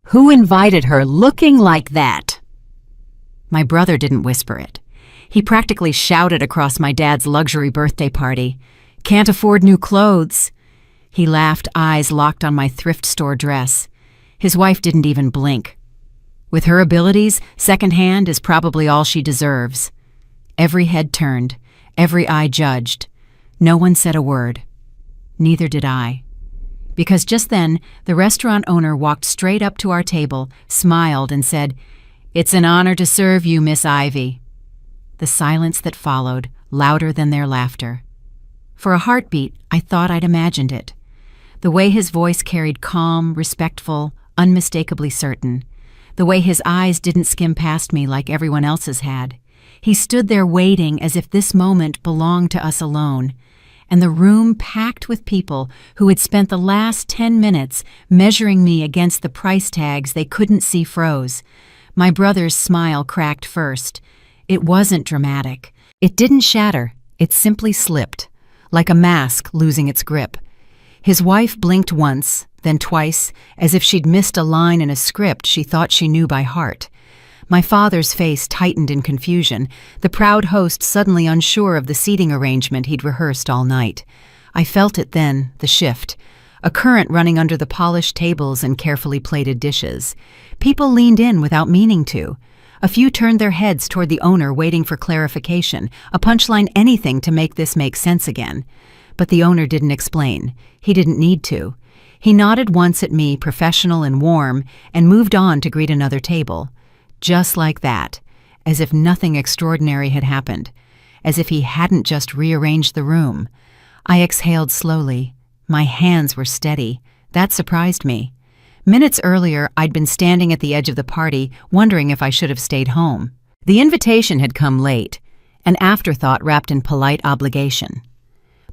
Who invited her looking like that?" My brother didn't whisper it. He practically shouted across my dad's luxury birthday party. "Can't afford new clothes." He laughed, eyes locked on my thrift store dress. His wife didn't even blink. With her abilities, secondhand is probably all she deserves. Every head turned, every eye judged. No one said a word. Neither did I. Because just then, the restaurant owner walked straight up to our table, smiled, and said, "It's an honor to serve you, Miss Ivy." The silence that followed, louder than their laughter. For a heartbeat, I thought I'd imagined it. The way his voice carried calm, respectful, unmistakably certain. The way his eyes didn't skim past me like everyone else's had. He stood there waiting as if this moment belonged to us alone. And the room packed with people who had spent the last 10 minutes measuring me against the price tags they couldn't see froze. My brother's smile cracked first. It wasn't dramatic. It didn't shatter. It simply slipped, like a mask losing its grip. His wife blinked once, then twice, as if she'd missed a line in a script she thought she knew by heart. My father's face tightened in confusion, the proud host suddenly unsure of the seating arrangement he'd rehearsed all night. I felt it then, the shift, a current running under the polished tables and carefully plated dishes. People leaned in without meaning to. A few turned their heads toward the owner, waiting for clarification, a punchline, anything to make this make sense again. But the owner didn't explain. He didn't need to. He nodded once at me, professional and warm, and moved on to greet another table. Just like that, as if nothing extraordinary had happened, as if he hadn't just rearranged the room. I exhaled slowly. My hands were steady. That surprised me. Minutes earlier, I'd been standing at the edge of the party, wondering if I should have stayed home. The invitation had come late, an afterthought wrapped in polite obligation.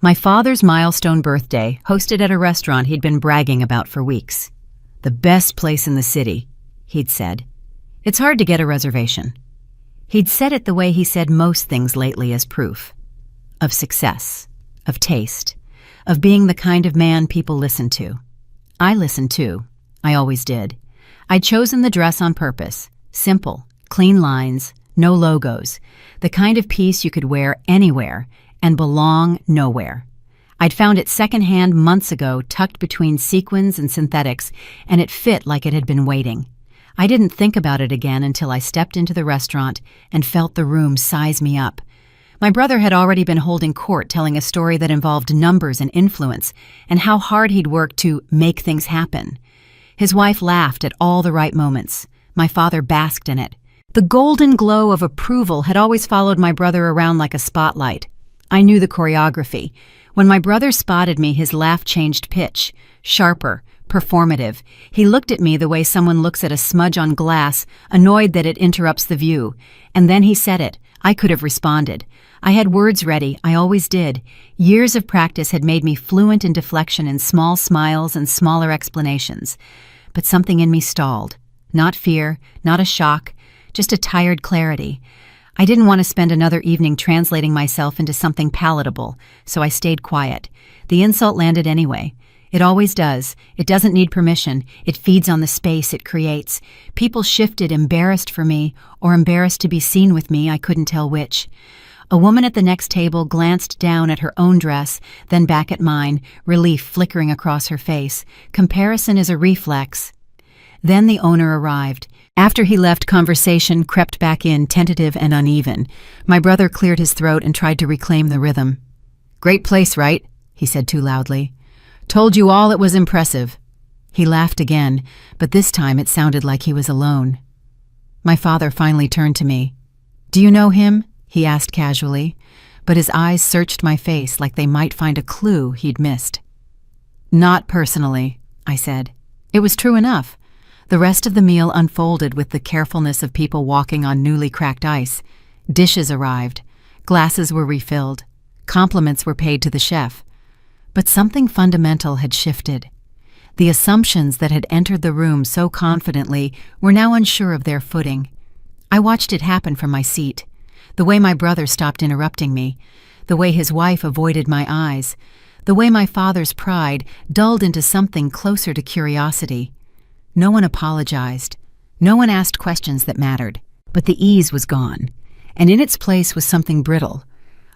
My father's milestone birthday, hosted at a restaurant he'd been bragging about for weeks. "The best place in the city," he'd said. "It's hard to get a reservation." He'd said it the way he said most things lately as proof. Of success, of taste, of being the kind of man people listen to. I listened too. I always did. I'd chosen the dress on purpose. Simple, clean lines, no logos. The kind of piece you could wear anywhere and belong nowhere. I'd found it secondhand months ago, tucked between sequins and synthetics, and it fit like it had been waiting. I didn't think about it again until I stepped into the restaurant and felt the room size me up. My brother had already been holding court, telling a story that involved numbers and influence, and how hard he'd worked to make things happen. His wife laughed at all the right moments. My father basked in it. The golden glow of approval had always followed my brother around like a spotlight. I knew the choreography. When my brother spotted me, his laugh changed pitch, sharper, performative. He looked at me the way someone looks at a smudge on glass, annoyed that it interrupts the view. And then he said it. I could have responded. I had words ready. I always did. Years of practice had made me fluent in deflection and small smiles and smaller explanations. But something in me stalled. Not fear, not a shock, just a tired clarity. I didn't want to spend another evening translating myself into something palatable, so I stayed quiet. The insult landed anyway. It always does. It doesn't need permission. It feeds on the space it creates. People shifted, embarrassed for me, or embarrassed to be seen with me, I couldn't tell which. A woman at the next table glanced down at her own dress, then back at mine, relief flickering across her face. Comparison is a reflex. Then the owner arrived. After he left, conversation crept back in, tentative and uneven. My brother cleared his throat and tried to reclaim the rhythm. "Great place, right?" he said too loudly. "Told you all it was impressive." He laughed again, but this time it sounded like he was alone. My father finally turned to me. "Do you know him?" he asked casually, but his eyes searched my face like they might find a clue he'd missed. "Not personally," I said. It was true enough. The rest of the meal unfolded with the carefulness of people walking on newly cracked ice. Dishes arrived. Glasses were refilled. Compliments were paid to the chef. But something fundamental had shifted. The assumptions that had entered the room so confidently were now unsure of their footing. I watched it happen from my seat. The way my brother stopped interrupting me. The way his wife avoided my eyes. The way my father's pride dulled into something closer to curiosity. No one apologized. No one asked questions that mattered. But the ease was gone, and in its place was something brittle.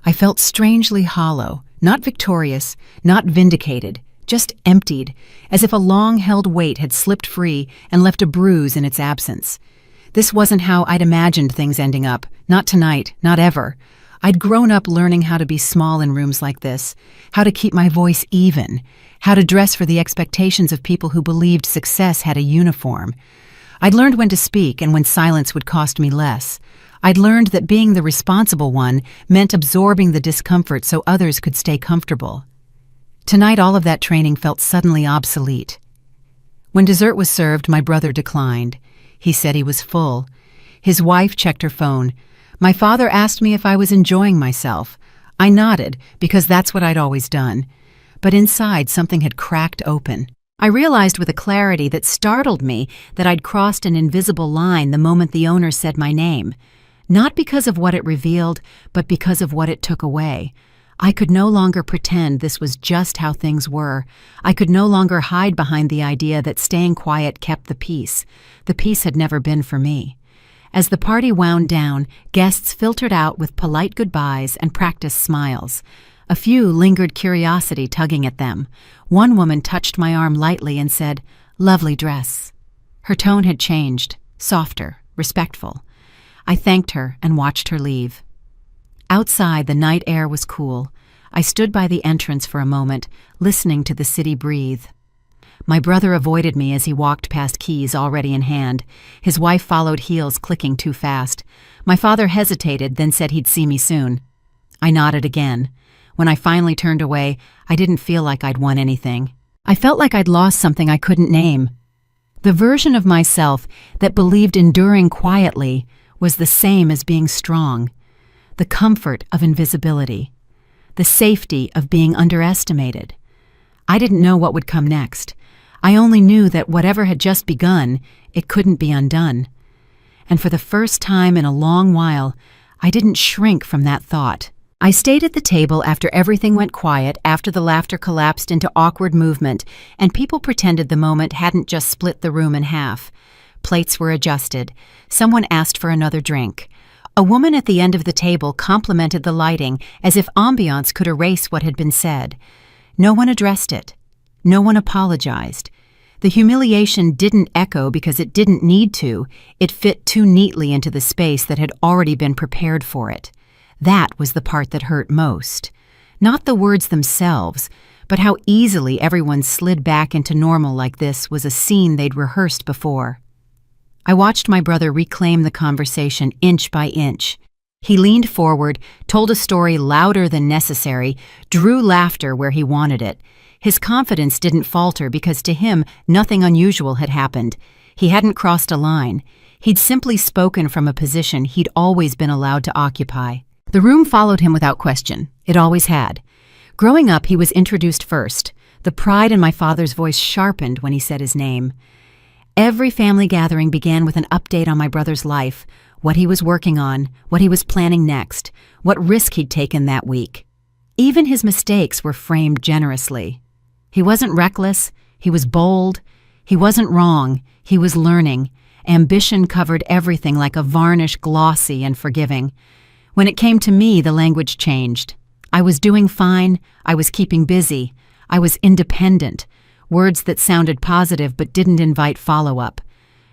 I felt strangely hollow, not victorious, not vindicated, just emptied, as if a long-held weight had slipped free and left a bruise in its absence. This wasn't how I'd imagined things ending up, not tonight, not ever. I'd grown up learning how to be small in rooms like this, how to keep my voice even, how to dress for the expectations of people who believed success had a uniform. I'd learned when to speak and when silence would cost me less. I'd learned that being the responsible one meant absorbing the discomfort so others could stay comfortable. Tonight, all of that training felt suddenly obsolete. When dessert was served, my brother declined. He said he was full. His wife checked her phone. My father asked me if I was enjoying myself. I nodded, because that's what I'd always done. But inside, something had cracked open. I realized with a clarity that startled me that I'd crossed an invisible line the moment the owner said my name. Not because of what it revealed, but because of what it took away. I could no longer pretend this was just how things were. I could no longer hide behind the idea that staying quiet kept the peace. The peace had never been for me. As the party wound down, guests filtered out with polite goodbyes and practiced smiles. A few lingered curiosity tugging at them. One woman touched my arm lightly and said, "Lovely dress." Her tone had changed, softer, respectful. I thanked her and watched her leave. Outside, the night air was cool. I stood by the entrance for a moment, listening to the city breathe. My brother avoided me as he walked past keys already in hand. His wife followed, heels clicking too fast. My father hesitated, then said he'd see me soon. I nodded again. When I finally turned away, I didn't feel like I'd won anything. I felt like I'd lost something I couldn't name. The version of myself that believed enduring quietly was the same as being strong. The comfort of invisibility. The safety of being underestimated. I didn't know what would come next. I only knew that whatever had just begun, it couldn't be undone. And for the first time in a long while, I didn't shrink from that thought. I stayed at the table after everything went quiet, after the laughter collapsed into awkward movement, and people pretended the moment hadn't just split the room in half. Plates were adjusted. Someone asked for another drink. A woman at the end of the table complimented the lighting as if ambiance could erase what had been said. No one addressed it. No one apologized. The humiliation didn't echo because it didn't need to. It fit too neatly into the space that had already been prepared for it. That was the part that hurt most. Not the words themselves, but how easily everyone slid back into normal like this was a scene they'd rehearsed before. I watched my brother reclaim the conversation inch by inch. He leaned forward, told a story louder than necessary, drew laughter where he wanted it. His confidence didn't falter because to him nothing unusual had happened. He hadn't crossed a line. He'd simply spoken from a position he'd always been allowed to occupy. The room followed him without question. It always had. Growing up, he was introduced first. The pride in my father's voice sharpened when he said his name. Every family gathering began with an update on my brother's life, what he was working on, what he was planning next, what risk he'd taken that week. Even his mistakes were framed generously. He wasn't reckless, he was bold. He wasn't wrong, he was learning. Ambition covered everything like a varnish, glossy and forgiving. When it came to me, the language changed. I was doing fine, I was keeping busy, I was independent. Words that sounded positive but didn't invite follow-up.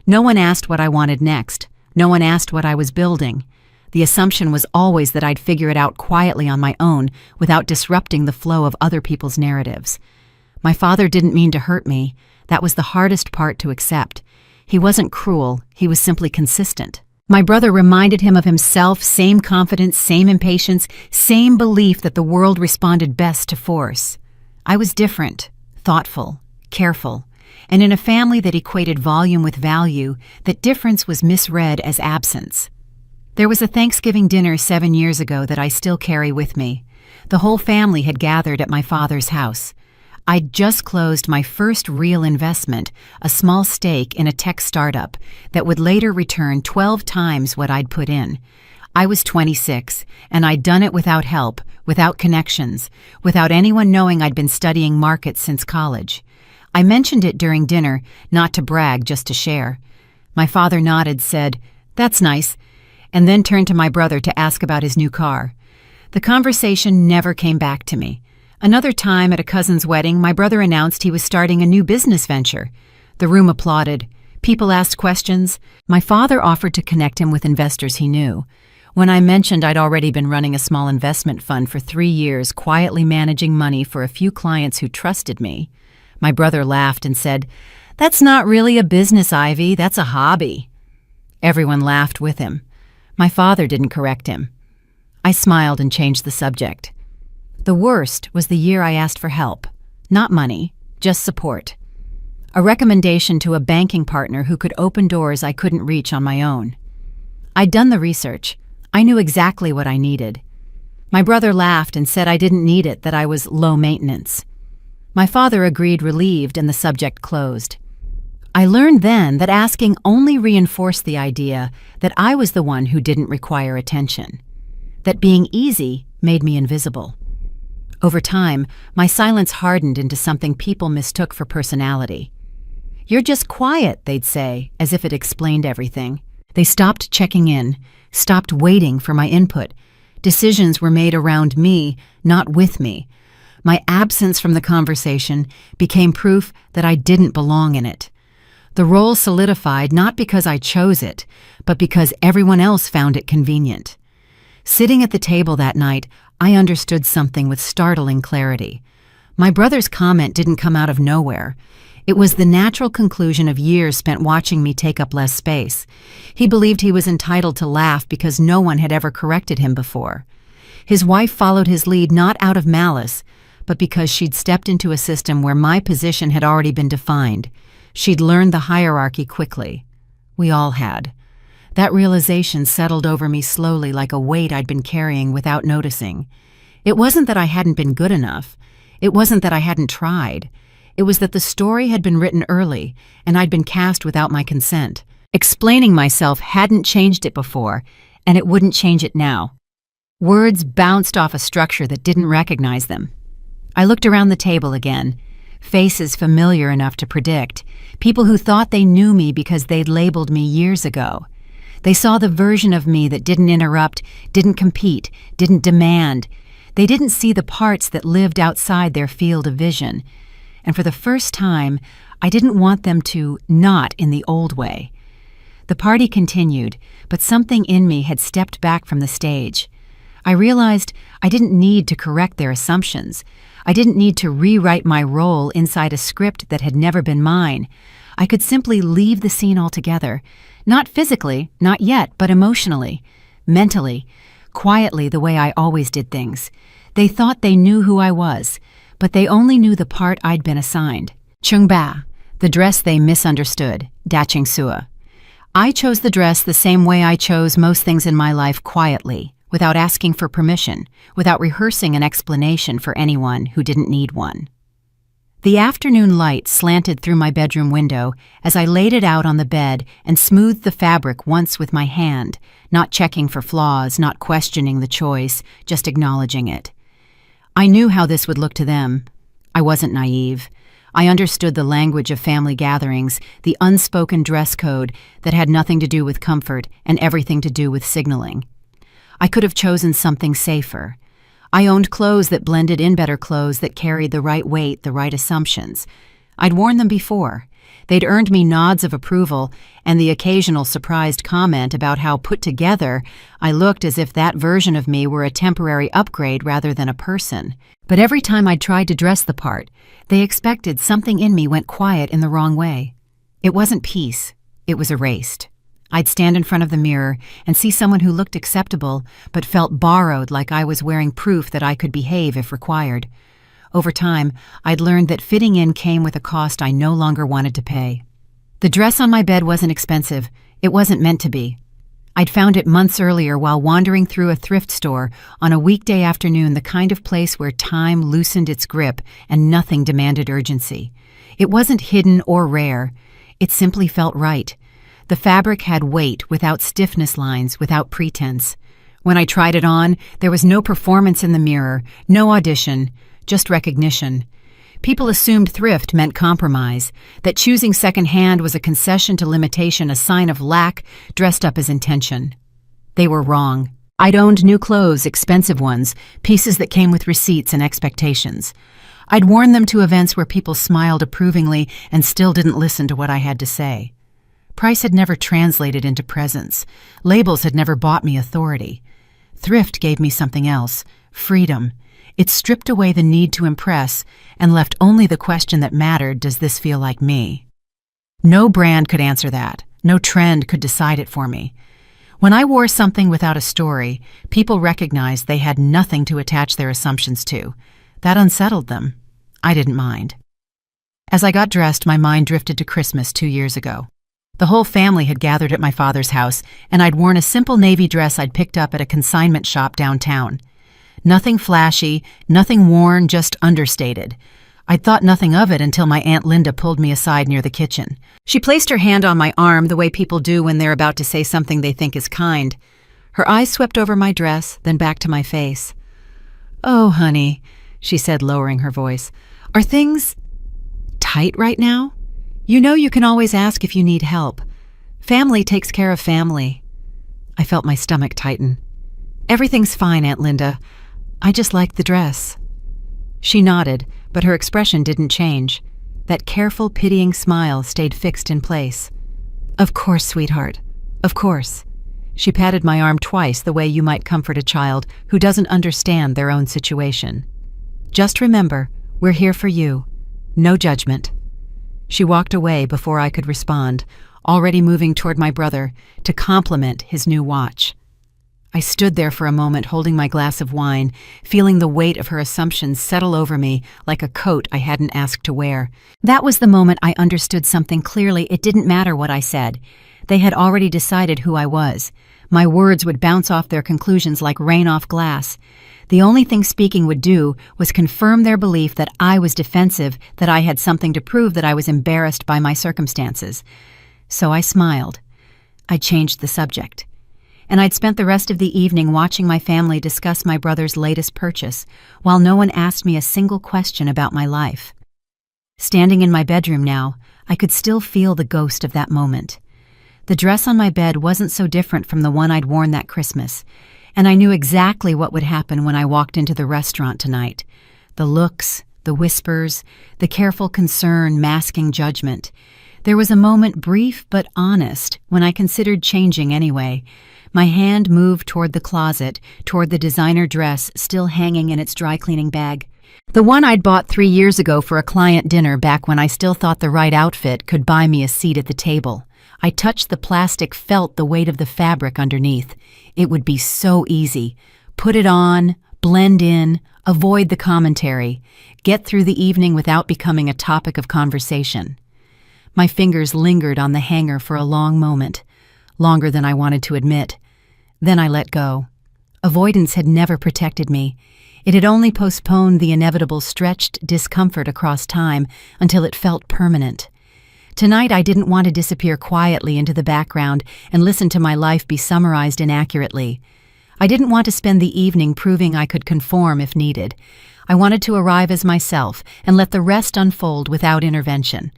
No one asked what I wanted next. No one asked what I was building. The assumption was always that I'd figure it out quietly on my own without disrupting the flow of other people's narratives. My father didn't mean to hurt me. That was the hardest part to accept. He wasn't cruel, he was simply consistent. My brother reminded him of himself, same confidence, same impatience, same belief that the world responded best to force. I was different, thoughtful, careful, and in a family that equated volume with value, that difference was misread as absence. There was a Thanksgiving dinner 7 years ago that I still carry with me. The whole family had gathered at my father's house. I'd just closed my first real investment, a small stake in a tech startup that would later return 12 times what I'd put in. I was 26, and I'd done it without help, without connections, without anyone knowing I'd been studying markets since college. I mentioned it during dinner, not to brag, just to share. My father nodded, said, "That's nice," and then turned to my brother to ask about his new car. The conversation never came back to me. Another time at a cousin's wedding, my brother announced he was starting a new business venture. The room applauded. People asked questions. My father offered to connect him with investors he knew. When I mentioned I'd already been running a small investment fund for 3 years, quietly managing money for a few clients who trusted me, my brother laughed and said, "That's not really a business, Ivy, that's a hobby." Everyone laughed with him. My father didn't correct him. I smiled and changed the subject. The worst was the year I asked for help. Not money, just support. A recommendation to a banking partner who could open doors I couldn't reach on my own. I'd done the research. I knew exactly what I needed. My brother laughed and said I didn't need it, that I was low maintenance. My father agreed, relieved, and the subject closed. I learned then that asking only reinforced the idea that I was the one who didn't require attention, that being easy made me invisible. Over time, my silence hardened into something people mistook for personality. "You're just quiet," they'd say, as if it explained everything. They stopped checking in, stopped waiting for my input. Decisions were made around me, not with me. My absence from the conversation became proof that I didn't belong in it. The role solidified not because I chose it, but because everyone else found it convenient. Sitting at the table that night, I understood something with startling clarity. My brother's comment didn't come out of nowhere. It was the natural conclusion of years spent watching me take up less space. He believed he was entitled to laugh because no one had ever corrected him before. His wife followed his lead not out of malice, but because she'd stepped into a system where my position had already been defined. She'd learned the hierarchy quickly. We all had. That realization settled over me slowly like a weight I'd been carrying without noticing. It wasn't that I hadn't been good enough. It wasn't that I hadn't tried. It was that the story had been written early, and I'd been cast without my consent. Explaining myself hadn't changed it before, and it wouldn't change it now. Words bounced off a structure that didn't recognize them. I looked around the table again. Faces familiar enough to predict. People who thought they knew me because they'd labeled me years ago. They saw the version of me that didn't interrupt, didn't compete, didn't demand. They didn't see the parts that lived outside their field of vision. And for the first time, I didn't want them to not in the old way. The party continued, but something in me had stepped back from the stage. I realized I didn't need to correct their assumptions. I didn't need to rewrite my role inside a script that had never been mine. I could simply leave the scene altogether. Not physically, not yet, but emotionally, mentally, quietly, the way I always did things. They thought they knew who I was, but they only knew the part I'd been assigned. Chungba, the dress they misunderstood, Daching Sua. I chose the dress the same way I chose most things in my life, quietly, without asking for permission, without rehearsing an explanation for anyone who didn't need one. The afternoon light slanted through my bedroom window as I laid it out on the bed and smoothed the fabric once with my hand, not checking for flaws, not questioning the choice, just acknowledging it. I knew how this would look to them. I wasn't naive. I understood the language of family gatherings, the unspoken dress code that had nothing to do with comfort and everything to do with signaling. I could have chosen something safer. I owned clothes that blended in better clothes that carried the right weight, the right assumptions. I'd worn them before. They'd earned me nods of approval and the occasional surprised comment about how put together I looked, as if that version of me were a temporary upgrade rather than a person. But every time I'd tried to dress the part, they expected something in me went quiet in the wrong way. It wasn't peace. It was erased. I'd stand in front of the mirror and see someone who looked acceptable but felt borrowed, like I was wearing proof that I could behave if required. Over time, I'd learned that fitting in came with a cost I no longer wanted to pay. The dress on my bed wasn't expensive. It wasn't meant to be. I'd found it months earlier while wandering through a thrift store on a weekday afternoon, the kind of place where time loosened its grip and nothing demanded urgency. It wasn't hidden or rare. It simply felt right. The fabric had weight without stiffness lines, without pretense. When I tried it on, there was no performance in the mirror, no audition, just recognition. People assumed thrift meant compromise, that choosing secondhand was a concession to limitation, a sign of lack dressed up as intention. They were wrong. I'd owned new clothes, expensive ones, pieces that came with receipts and expectations. I'd worn them to events where people smiled approvingly and still didn't listen to what I had to say. Price had never translated into presence. Labels had never bought me authority. Thrift gave me something else, freedom. It stripped away the need to impress and left only the question that mattered: does this feel like me? No brand could answer that. No trend could decide it for me. When I wore something without a story, people recognized they had nothing to attach their assumptions to. That unsettled them. I didn't mind. As I got dressed, my mind drifted to Christmas 2 years ago. The whole family had gathered at my father's house, and I'd worn a simple navy dress I'd picked up at a consignment shop downtown. Nothing flashy, nothing worn, just understated. I'd thought nothing of it until my Aunt Linda pulled me aside near the kitchen. She placed her hand on my arm the way people do when they're about to say something they think is kind. Her eyes swept over my dress, then back to my face. "Oh, honey," she said, lowering her voice. "Are things tight right now? You know you can always ask if you need help. Family takes care of family." I felt my stomach tighten. "Everything's fine, Aunt Linda. I just liked the dress." She nodded, but her expression didn't change. That careful, pitying smile stayed fixed in place. "Of course, sweetheart. Of course." She patted my arm twice, the way you might comfort a child who doesn't understand their own situation. "Just remember, we're here for you. No judgment." She walked away before I could respond, already moving toward my brother to compliment his new watch. I stood there for a moment holding my glass of wine, feeling the weight of her assumptions settle over me like a coat I hadn't asked to wear. That was the moment I understood something clearly. It didn't matter what I said. They had already decided who I was. My words would bounce off their conclusions like rain off glass. The only thing speaking would do was confirm their belief that I was defensive, that I had something to prove, that I was embarrassed by my circumstances. So I smiled. I changed the subject. And I'd spent the rest of the evening watching my family discuss my brother's latest purchase, while no one asked me a single question about my life. Standing in my bedroom now, I could still feel the ghost of that moment. The dress on my bed wasn't so different from the one I'd worn that Christmas, and I knew exactly what would happen when I walked into the restaurant tonight. The looks, the whispers, the careful concern masking judgment. There was a moment, brief but honest, when I considered changing anyway. My hand moved toward the closet, toward the designer dress still hanging in its dry cleaning bag. The one I'd bought 3 years ago for a client dinner, back when I still thought the right outfit could buy me a seat at the table. I touched the plastic, felt the weight of the fabric underneath. It would be so easy. Put it on, blend in, avoid the commentary, get through the evening without becoming a topic of conversation. My fingers lingered on the hanger for a long moment, longer than I wanted to admit. Then I let go. Avoidance had never protected me. It had only postponed the inevitable stretched discomfort across time until it felt permanent. Tonight I didn't want to disappear quietly into the background and listen to my life be summarized inaccurately. I didn't want to spend the evening proving I could conform if needed. I wanted to arrive as myself and let the rest unfold without intervention.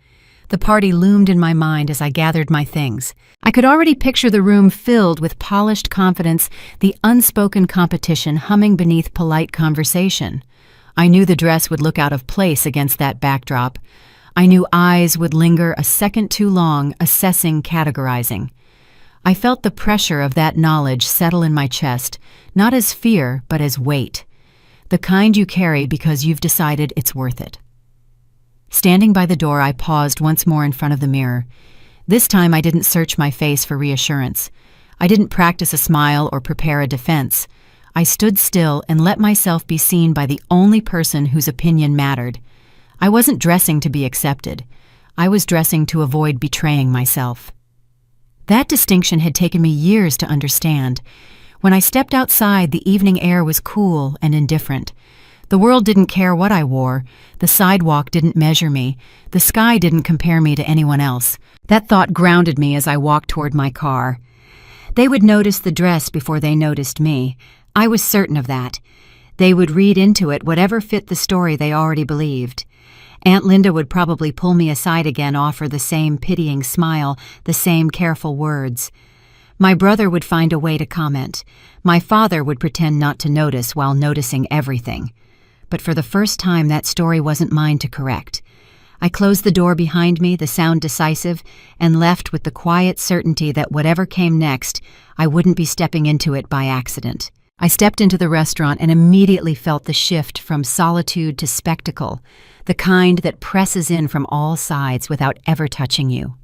The party loomed in my mind as I gathered my things. I could already picture the room filled with polished confidence, the unspoken competition humming beneath polite conversation. I knew the dress would look out of place against that backdrop. I knew eyes would linger a second too long, assessing, categorizing. I felt the pressure of that knowledge settle in my chest, not as fear, but as weight. The kind you carry because you've decided it's worth it. Standing by the door, I paused once more in front of the mirror. This time I didn't search my face for reassurance. I didn't practice a smile or prepare a defense. I stood still and let myself be seen by the only person whose opinion mattered. I wasn't dressing to be accepted. I was dressing to avoid betraying myself. That distinction had taken me years to understand. When I stepped outside, the evening air was cool and indifferent. The world didn't care what I wore. The sidewalk didn't measure me. The sky didn't compare me to anyone else. That thought grounded me as I walked toward my car. They would notice the dress before they noticed me. I was certain of that. They would read into it whatever fit the story they already believed. Aunt Linda would probably pull me aside again, offer the same pitying smile, the same careful words. My brother would find a way to comment. My father would pretend not to notice while noticing everything. But for the first time, that story wasn't mine to correct. I closed the door behind me, the sound decisive, and left with the quiet certainty that whatever came next, I wouldn't be stepping into it by accident. I stepped into the restaurant and immediately felt the shift from solitude to spectacle, the kind that presses in from all sides without ever touching you.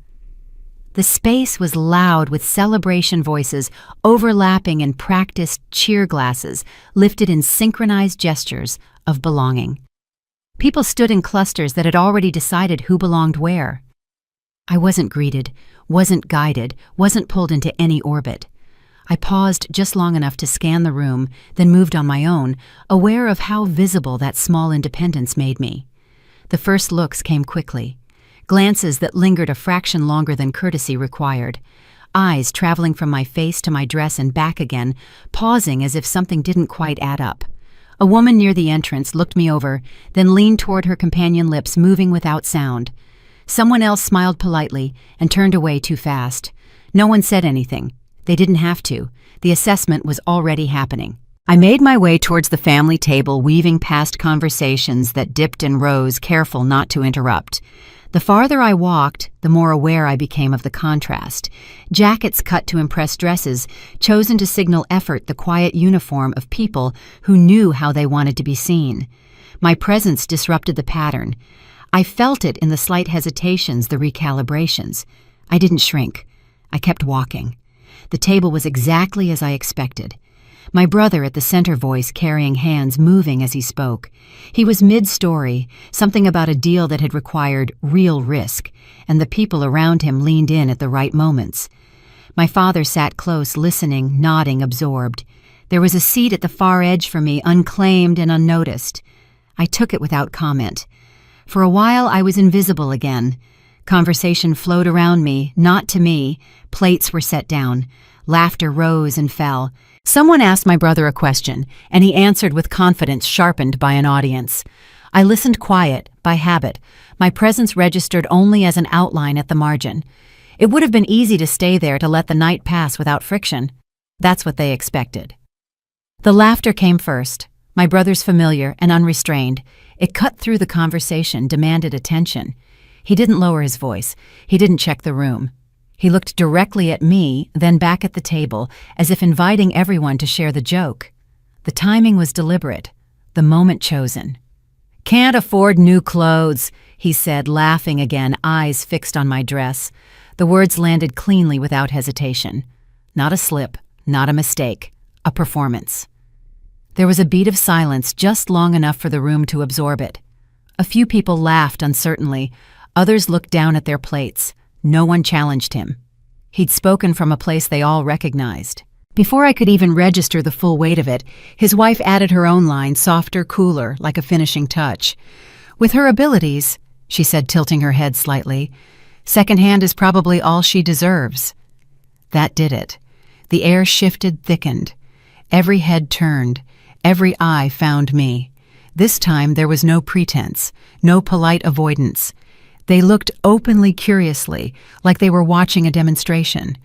The space was loud with celebration voices overlapping in practiced cheer glasses lifted in synchronized gestures of belonging. People stood in clusters that had already decided who belonged where. I wasn't greeted, wasn't guided, wasn't pulled into any orbit. I paused just long enough to scan the room, then moved on my own, aware of how visible that small independence made me. The first looks came quickly, glances that lingered a fraction longer than courtesy required, eyes traveling from my face to my dress and back again, pausing as if something didn't quite add up. A woman near the entrance looked me over, then leaned toward her companion, lips moving without sound. Someone else smiled politely and turned away too fast. No one said anything. They didn't have to. The assessment was already happening. I made my way towards the family table, weaving past conversations that dipped and rose, careful not to interrupt. The farther I walked, the more aware I became of the contrast. Jackets cut to impress dresses, chosen to signal effort, the quiet uniform of people who knew how they wanted to be seen. My presence disrupted the pattern. I felt it in the slight hesitations, the recalibrations. I didn't shrink. I kept walking. The table was exactly as I expected. My brother at the center, voice carrying hands, moving as he spoke. He was mid-story, something about a deal that had required real risk, and the people around him leaned in at the right moments. My father sat close, listening, nodding, absorbed. There was a seat at the far edge for me, unclaimed and unnoticed. I took it without comment. For a while I was invisible again. Conversation flowed around me, not to me. Plates were set down. Laughter rose and fell. Someone asked my brother a question, and he answered with confidence sharpened by an audience. I listened quiet, by habit, my presence registered only as an outline at the margin. It would have been easy to stay there to let the night pass without friction. That's what they expected. The laughter came first, my brother's familiar and unrestrained. It cut through the conversation, demanded attention. He didn't lower his voice. He didn't check the room. He looked directly at me, then back at the table, as if inviting everyone to share the joke. The timing was deliberate, the moment chosen. "Can't afford new clothes," he said, laughing again, eyes fixed on my dress. The words landed cleanly without hesitation. Not a slip, not a mistake, a performance. There was a beat of silence, just long enough for the room to absorb it. A few people laughed uncertainly, others looked down at their plates. No one challenged him. He'd spoken from a place they all recognized. Before I could even register the full weight of it, his wife added her own line, softer, cooler, like a finishing touch. "With her abilities," she said, tilting her head slightly, "secondhand is probably all she deserves." That did it. The air shifted, thickened. Every head turned. Every eye found me. This time there was no pretense, no polite avoidance. They looked openly, curiously, like they were watching a demonstration.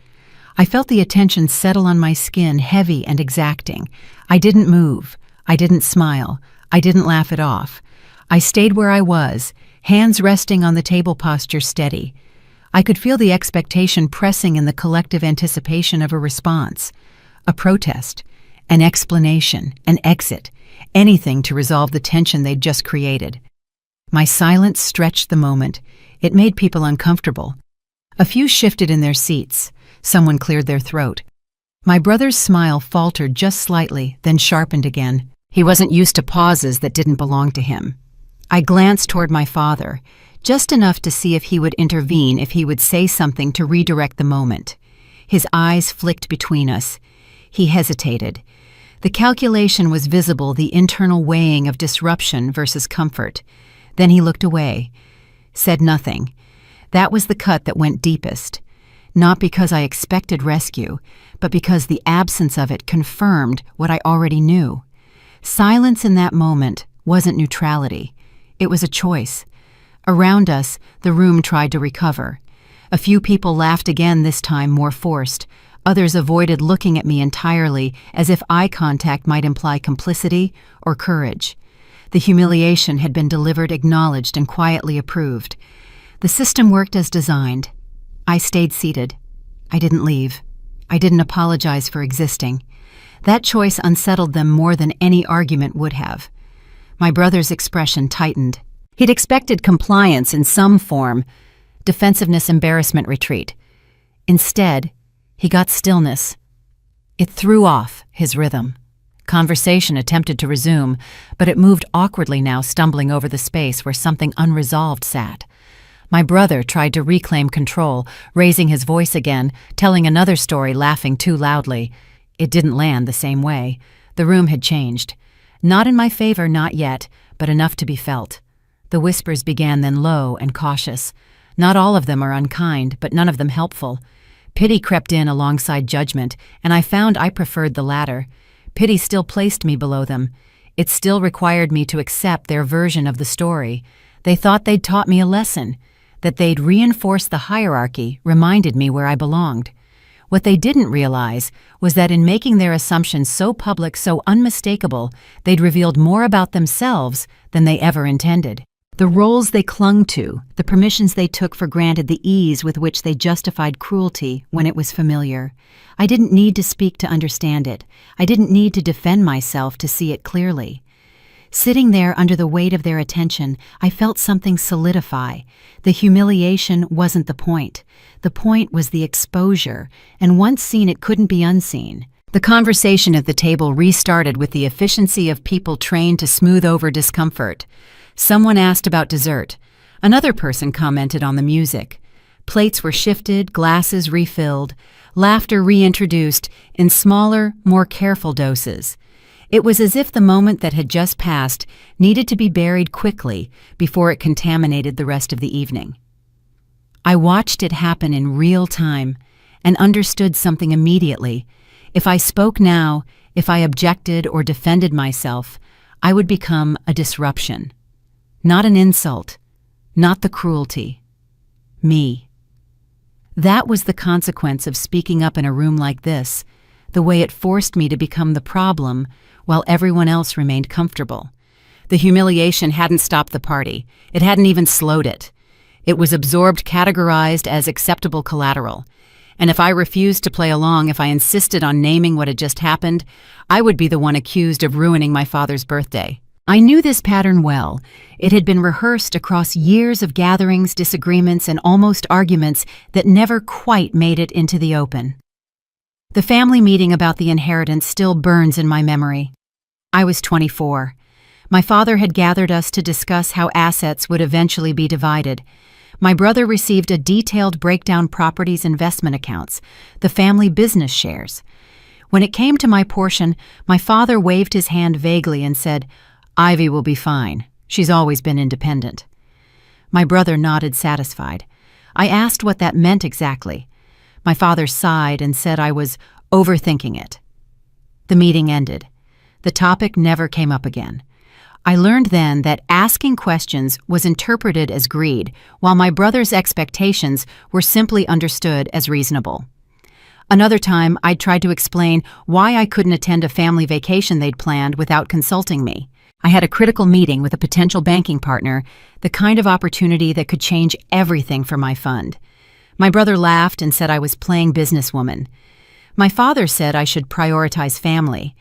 I felt the attention settle on my skin, heavy and exacting. I didn't move. I didn't smile. I didn't laugh it off. I stayed where I was, hands resting on the table, posture steady. I could feel the expectation pressing in the collective anticipation of a response, a protest, an explanation, an exit, anything to resolve the tension they'd just created. My silence stretched the moment. It made people uncomfortable. A few shifted in their seats. Someone cleared their throat. My brother's smile faltered just slightly, then sharpened again. He wasn't used to pauses that didn't belong to him. I glanced toward my father, just enough to see if he would intervene, if he would say something to redirect the moment. His eyes flicked between us. He hesitated. The calculation was visible, the internal weighing of disruption versus comfort. Then he looked away, said nothing. That was the cut that went deepest. Not because I expected rescue, but because the absence of it confirmed what I already knew. Silence in that moment wasn't neutrality. It was a choice. Around us, the room tried to recover. A few people laughed again, this time more forced. Others avoided looking at me entirely, as if eye contact might imply complicity or courage. The humiliation had been delivered, acknowledged, and quietly approved. The system worked as designed. I stayed seated. I didn't leave. I didn't apologize for existing. That choice unsettled them more than any argument would have. My brother's expression tightened. He'd expected compliance in some form, defensiveness, embarrassment, retreat. Instead, he got stillness. It threw off his rhythm. Conversation attempted to resume, but it moved awkwardly now, stumbling over the space where something unresolved sat. My brother tried to reclaim control, raising his voice again, telling another story, laughing too loudly. It didn't land the same way. The room had changed. Not in my favor, not yet, but enough to be felt. The whispers began then, low and cautious. Not all of them are unkind, but none of them helpful. Pity crept in alongside judgment, and I found I preferred the latter. Pity still placed me below them. It still required me to accept their version of the story. They thought they'd taught me a lesson, that they'd reinforced the hierarchy, reminded me where I belonged. What they didn't realize was that in making their assumptions so public, so unmistakable, they'd revealed more about themselves than they ever intended. The roles they clung to, the permissions they took for granted, the ease with which they justified cruelty when it was familiar. I didn't need to speak to understand it. I didn't need to defend myself to see it clearly. Sitting there under the weight of their attention, I felt something solidify. The humiliation wasn't the point. The point was the exposure, and once seen, it couldn't be unseen. The conversation at the table restarted with the efficiency of people trained to smooth over discomfort. Someone asked about dessert. Another person commented on the music. Plates were shifted, glasses refilled, laughter reintroduced in smaller, more careful doses. It was as if the moment that had just passed needed to be buried quickly before it contaminated the rest of the evening. I watched it happen in real time and understood something immediately. If I spoke now, if I objected or defended myself, I would become a disruption. Not an insult, not the cruelty. Me. That was the consequence of speaking up in a room like this, the way it forced me to become the problem while everyone else remained comfortable. The humiliation hadn't stopped the party. It hadn't even slowed it. It was absorbed, categorized as acceptable collateral. And if I refused to play along, if I insisted on naming what had just happened, I would be the one accused of ruining my father's birthday. I knew this pattern well. It had been rehearsed across years of gatherings, disagreements, and almost arguments that never quite made it into the open. The family meeting about the inheritance still burns in my memory. I was 24. My father had gathered us to discuss how assets would eventually be divided. My brother received a detailed breakdown properties investment accounts, the family business shares. When it came to my portion, my father waved his hand vaguely and said, "Ivy will be fine. She's always been independent." My brother nodded, satisfied. I asked what that meant exactly. My father sighed and said I was overthinking it. The meeting ended. The topic never came up again. I learned then that asking questions was interpreted as greed, while my brother's expectations were simply understood as reasonable. Another time, I tried to explain why I couldn't attend a family vacation they'd planned without consulting me. I had a critical meeting with a potential banking partner, the kind of opportunity that could change everything for my fund. My brother laughed and said I was playing businesswoman. My father said I should prioritize family.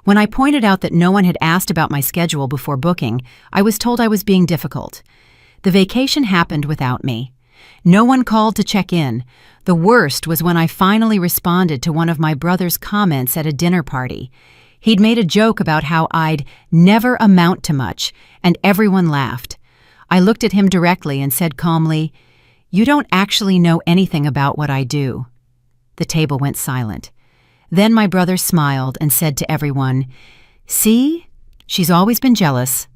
When I pointed out that no one had asked about my schedule before booking, I was told I was being difficult. The vacation happened without me. No one called to check in. The worst was when I finally responded to one of my brother's comments at a dinner party. He'd made a joke about how I'd never amount to much, and everyone laughed. I looked at him directly and said calmly, "You don't actually know anything about what I do." The table went silent. Then my brother smiled and said to everyone, "See? She's always been jealous."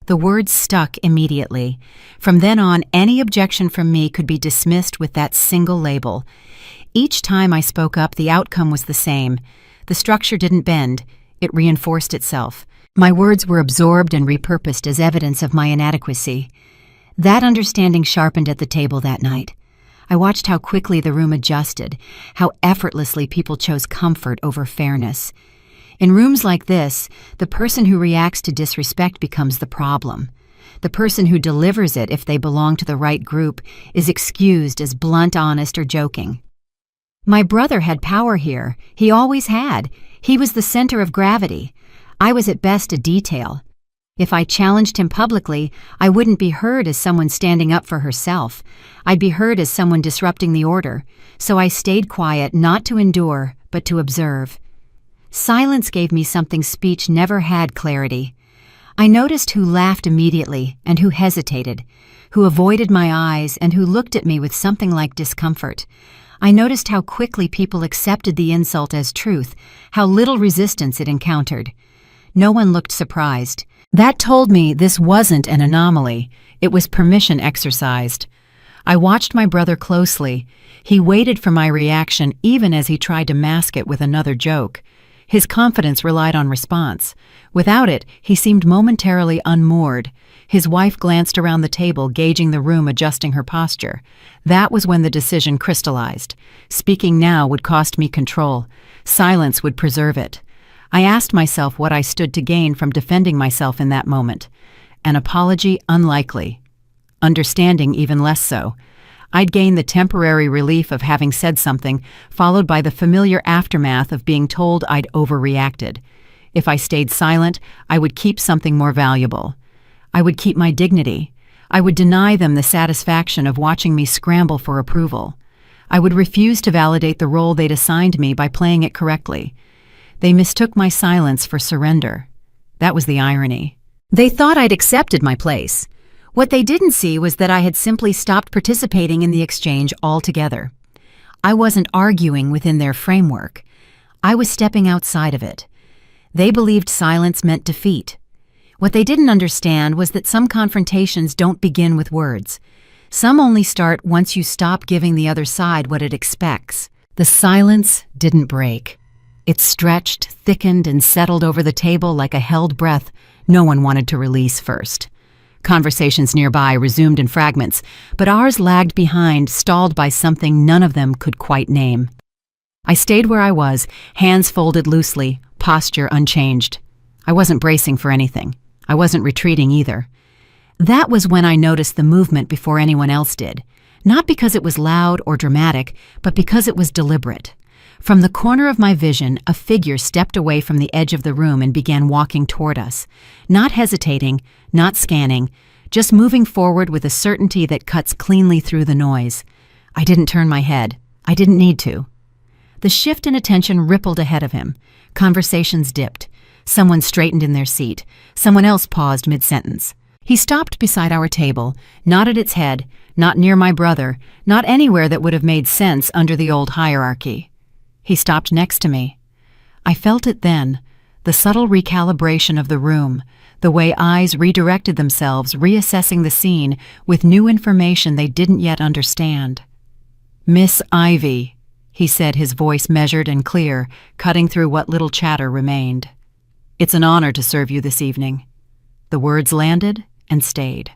The words stuck immediately. From then on, any objection from me could be dismissed with that single label. Each time I spoke up, the outcome was the same. The structure didn't bend. It reinforced itself. My words were absorbed and repurposed as evidence of my inadequacy. That understanding sharpened at the table that night. I watched how quickly the room adjusted, how effortlessly people chose comfort over fairness. In rooms like this, the person who reacts to disrespect becomes the problem. The person who delivers it, if they belong to the right group, is excused as blunt, honest, or joking. My brother had power here. He always had. He was the center of gravity. I was at best a detail. If I challenged him publicly, I wouldn't be heard as someone standing up for herself. I'd be heard as someone disrupting the order. So I stayed quiet, not to endure, but to observe. Silence gave me something speech never had: clarity. I noticed who laughed immediately and who hesitated, who avoided my eyes and who looked at me with something like discomfort. I noticed how quickly people accepted the insult as truth, how little resistance it encountered. No one looked surprised. That told me this wasn't an anomaly. It was permission exercised. I watched my brother closely. He waited for my reaction even as he tried to mask it with another joke. His confidence relied on response. Without it, he seemed momentarily unmoored. His wife glanced around the table, gauging the room, adjusting her posture. That was when the decision crystallized. Speaking now would cost me control. Silence would preserve it. I asked myself what I stood to gain from defending myself in that moment. An apology, unlikely. Understanding, even less so. I'd gain the temporary relief of having said something, followed by the familiar aftermath of being told I'd overreacted. If I stayed silent, I would keep something more valuable. I would keep my dignity. I would deny them the satisfaction of watching me scramble for approval. I would refuse to validate the role they'd assigned me by playing it correctly. They mistook my silence for surrender. That was the irony. They thought I'd accepted my place. What they didn't see was that I had simply stopped participating in the exchange altogether. I wasn't arguing within their framework. I was stepping outside of it. They believed silence meant defeat. What they didn't understand was that some confrontations don't begin with words. Some only start once you stop giving the other side what it expects. The silence didn't break. It stretched, thickened, and settled over the table like a held breath no one wanted to release first. Conversations nearby resumed in fragments, but ours lagged behind, stalled by something none of them could quite name. I stayed where I was, hands folded loosely, posture unchanged. I wasn't bracing for anything. I wasn't retreating either. That was when I noticed the movement before anyone else did, not because it was loud or dramatic, but because it was deliberate. From the corner of my vision, a figure stepped away from the edge of the room and began walking toward us, not hesitating, not scanning, just moving forward with a certainty that cuts cleanly through the noise. I didn't turn my head. I didn't need to. The shift in attention rippled ahead of him. Conversations dipped. Someone straightened in their seat. Someone else paused mid-sentence. He stopped beside our table, not at its head, not near my brother, not anywhere that would have made sense under the old hierarchy. He stopped next to me. I felt it then, the subtle recalibration of the room, the way eyes redirected themselves, reassessing the scene with new information they didn't yet understand. "Miss Ivy," he said, his voice measured and clear, cutting through what little chatter remained. "It's an honor to serve you this evening." The words landed and stayed.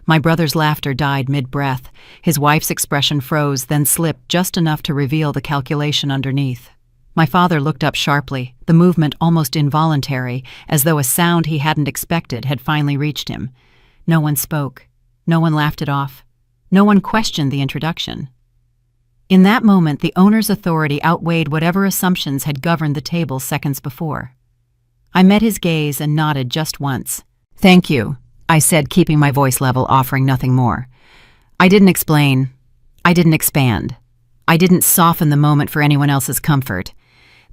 My brother's laughter died mid-breath. His wife's expression froze, then slipped just enough to reveal the calculation underneath. My father looked up sharply, the movement almost involuntary, as though a sound he hadn't expected had finally reached him. No one spoke. No one laughed it off. No one questioned the introduction. In that moment, the owner's authority outweighed whatever assumptions had governed the table seconds before. I met his gaze and nodded just once. "Thank you," I said, keeping my voice level, offering nothing more. I didn't explain. I didn't expand. I didn't soften the moment for anyone else's comfort.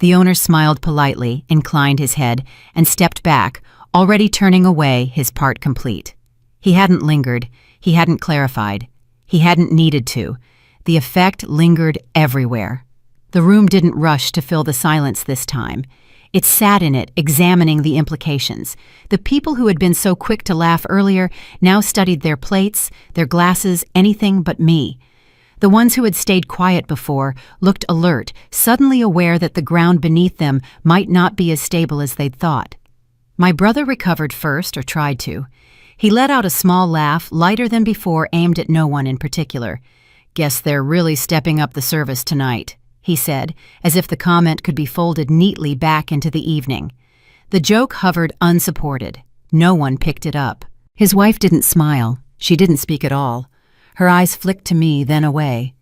The owner smiled politely, inclined his head, and stepped back, already turning away, his part complete. He hadn't lingered. He hadn't clarified. He hadn't needed to. The effect lingered everywhere. The room didn't rush to fill the silence this time. It sat in it, examining the implications. The people who had been so quick to laugh earlier now studied their plates, their glasses, anything but me. The ones who had stayed quiet before looked alert, suddenly aware that the ground beneath them might not be as stable as they'd thought. My brother recovered first, or tried to. He let out a small laugh, lighter than before, aimed at no one in particular. "Guess they're really stepping up the service tonight," he said, as if the comment could be folded neatly back into the evening. The joke hovered unsupported. No one picked it up. His wife didn't smile. She didn't speak at all. Her eyes flicked to me, then away.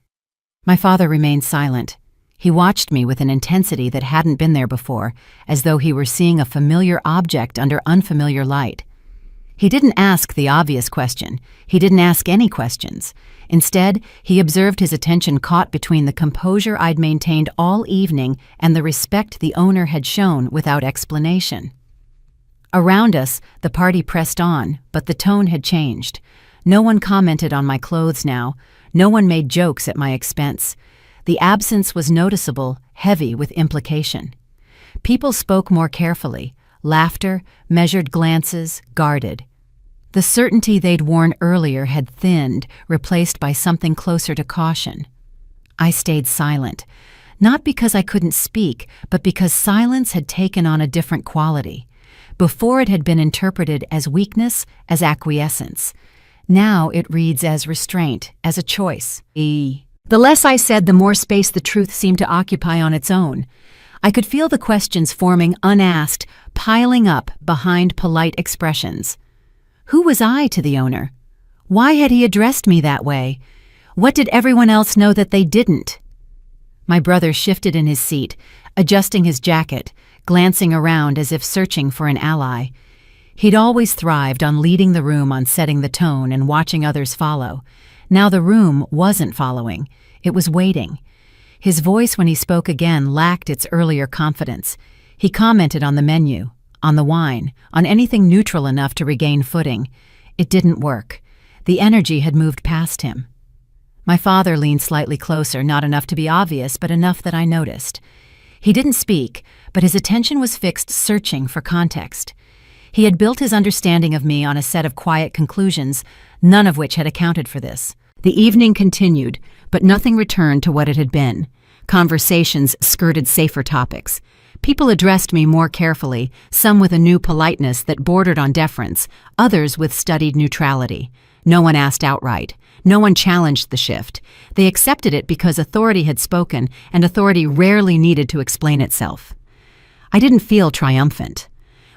My father remained silent. He watched me with an intensity that hadn't been there before, as though he were seeing a familiar object under unfamiliar light. He didn't ask the obvious question. He didn't ask any questions. Instead, he observed his attention caught between the composure I'd maintained all evening and the respect the owner had shown without explanation. Around us, the party pressed on, but the tone had changed. No one commented on my clothes now. No one made jokes at my expense. The absence was noticeable, heavy with implication. People spoke more carefully. Laughter, measured glances, guarded. The certainty they'd worn earlier had thinned, replaced by something closer to caution. I stayed silent, not because I couldn't speak, but because silence had taken on a different quality. Before it had been interpreted as weakness, as acquiescence. Now it reads as restraint, as a choice. The less I said, the more space the truth seemed to occupy on its own. I could feel the questions forming unasked, piling up behind polite expressions. Who was I to the owner? Why had he addressed me that way? What did everyone else know that they didn't? My brother shifted in his seat, adjusting his jacket, glancing around as if searching for an ally. He'd always thrived on leading the room, on setting the tone and watching others follow. Now the room wasn't following. It was waiting. His voice, when he spoke again, lacked its earlier confidence. He commented on the menu, on the wine, on anything neutral enough to regain footing. It didn't work. The energy had moved past him. My father leaned slightly closer, not enough to be obvious, but enough that I noticed. He didn't speak, but his attention was fixed, searching for context. He had built his understanding of me on a set of quiet conclusions, none of which had accounted for this. The evening continued, but nothing returned to what it had been. Conversations skirted safer topics. People addressed me more carefully, some with a new politeness that bordered on deference, others with studied neutrality. No one asked outright. No one challenged the shift. They accepted it because authority had spoken, and authority rarely needed to explain itself. I didn't feel triumphant.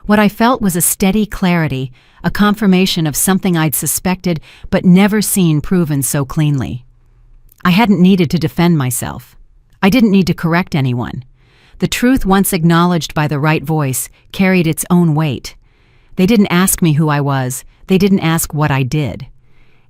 What I felt was a steady clarity, a confirmation of something I'd suspected but never seen proven so cleanly. I hadn't needed to defend myself. I didn't need to correct anyone. The truth, once acknowledged by the right voice, carried its own weight. They didn't ask me who I was. They didn't ask what I did.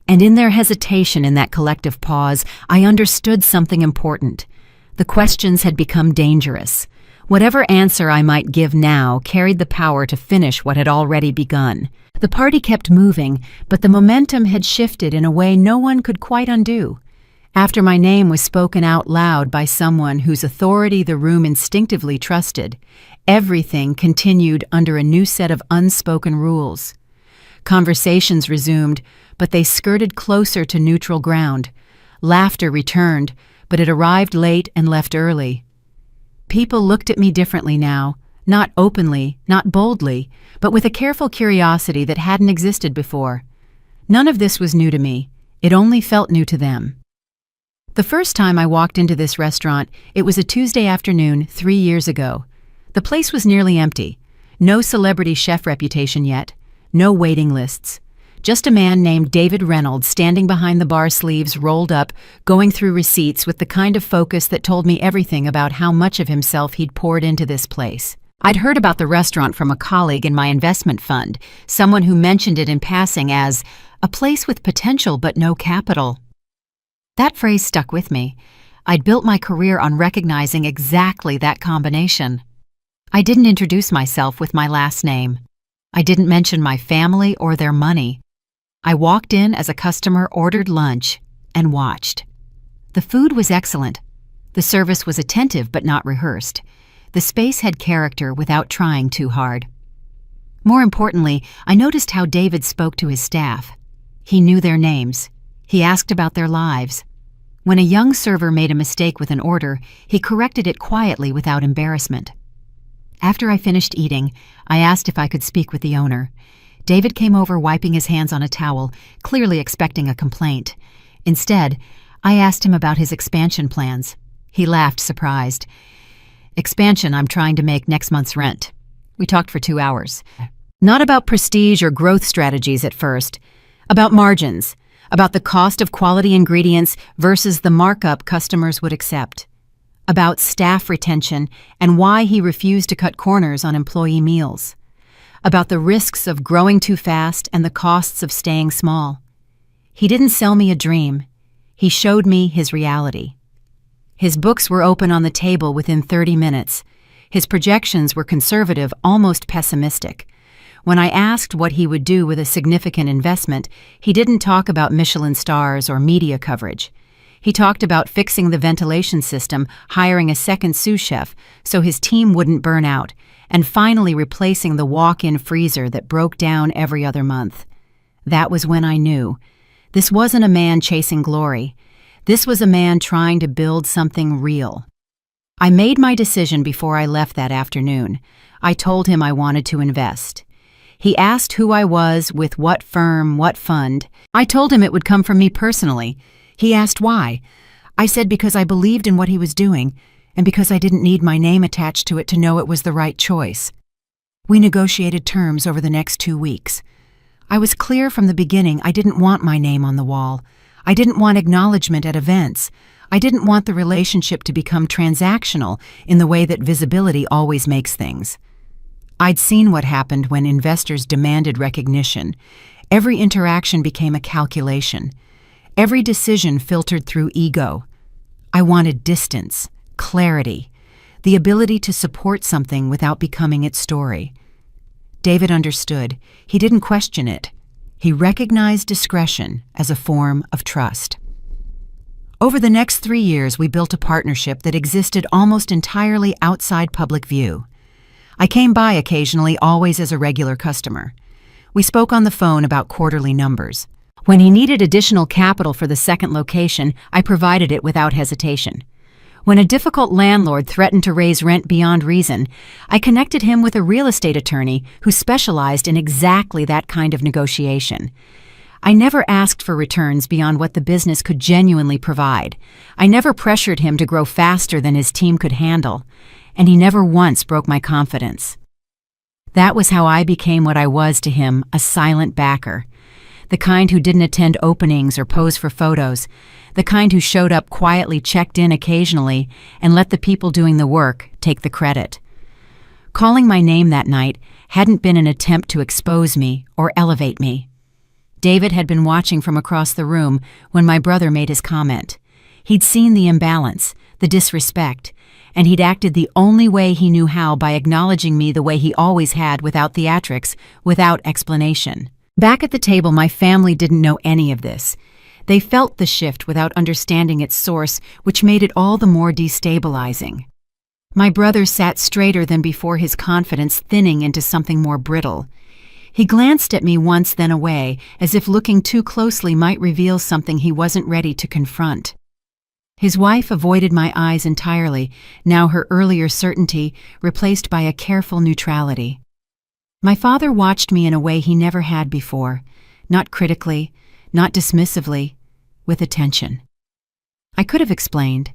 And in their hesitation, in that collective pause, I understood something important. The questions had become dangerous. Whatever answer I might give now carried the power to finish what had already begun. The party kept moving, but the momentum had shifted in a way no one could quite undo. After my name was spoken out loud by someone whose authority the room instinctively trusted, everything continued under a new set of unspoken rules. Conversations resumed, but they skirted closer to neutral ground. Laughter returned, but it arrived late and left early. People looked at me differently now, not openly, not boldly, but with a careful curiosity that hadn't existed before. None of this was new to me. It only felt new to them. The first time I walked into this restaurant, it was a Tuesday afternoon 3 years ago. The place was nearly empty. No celebrity chef reputation yet. No waiting lists. Just a man named David Reynolds standing behind the bar, sleeves rolled up, going through receipts with the kind of focus that told me everything about how much of himself he'd poured into this place. I'd heard about the restaurant from a colleague in my investment fund, someone who mentioned it in passing as a place with potential but no capital. That phrase stuck with me. I'd built my career on recognizing exactly that combination. I didn't introduce myself with my last name. I didn't mention my family or their money. I walked in as a customer, ordered lunch, and watched. The food was excellent. The service was attentive but not rehearsed. The space had character without trying too hard. More importantly, I noticed how David spoke to his staff. He knew their names. He asked about their lives. When a young server made a mistake with an order, he corrected it quietly without embarrassment. After I finished eating, I asked if I could speak with the owner. David came over wiping his hands on a towel, clearly expecting a complaint. Instead, I asked him about his expansion plans. He laughed, surprised. Expansion I'm trying to make next month's rent. We talked for 2 hours. Not about prestige or growth strategies at first. About margins. About the cost of quality ingredients versus the markup customers would accept. About staff retention and why he refused to cut corners on employee meals. About the risks of growing too fast and the costs of staying small. He didn't sell me a dream. He showed me his reality. His books were open on the table within 30 minutes. His projections were conservative, almost pessimistic. When I asked what he would do with a significant investment, he didn't talk about Michelin stars or media coverage. He talked about fixing the ventilation system, hiring a second sous chef so his team wouldn't burn out, and finally replacing the walk-in freezer that broke down every other month. That was when I knew. This wasn't a man chasing glory. This was a man trying to build something real. I made my decision before I left that afternoon. I told him I wanted to invest. He asked who I was, with what firm, what fund. I told him it would come from me personally. He asked why. I said because I believed in what he was doing, and because I didn't need my name attached to it to know it was the right choice. We negotiated terms over the next 2 weeks. I was clear from the beginning I didn't want my name on the wall. I didn't want acknowledgement at events. I didn't want the relationship to become transactional in the way that visibility always makes things. I'd seen what happened when investors demanded recognition. Every interaction became a calculation. Every decision filtered through ego. I wanted distance, clarity, the ability to support something without becoming its story. David understood. He didn't question it. He recognized discretion as a form of trust. Over the next 3 years, we built a partnership that existed almost entirely outside public view. I came by occasionally, always as a regular customer. We spoke on the phone about quarterly numbers. When he needed additional capital for the second location, I provided it without hesitation. When a difficult landlord threatened to raise rent beyond reason, I connected him with a real estate attorney who specialized in exactly that kind of negotiation. I never asked for returns beyond what the business could genuinely provide. I never pressured him to grow faster than his team could handle, and he never once broke my confidence. That was how I became what I was to him, a silent backer. The kind who didn't attend openings or pose for photos, the kind who showed up quietly, checked in occasionally, and let the people doing the work take the credit. Calling my name that night hadn't been an attempt to expose me or elevate me. David had been watching from across the room when my brother made his comment. He'd seen the imbalance, the disrespect, and he'd acted the only way he knew how, by acknowledging me the way he always had, without theatrics, without explanation. Back at the table, my family didn't know any of this. They felt the shift without understanding its source, which made it all the more destabilizing. My brother sat straighter than before, his confidence thinning into something more brittle. He glanced at me once, then away, as if looking too closely might reveal something he wasn't ready to confront. His wife avoided my eyes entirely, now her earlier certainty replaced by a careful neutrality. My father watched me in a way he never had before, not critically, not dismissively, with attention. I could have explained.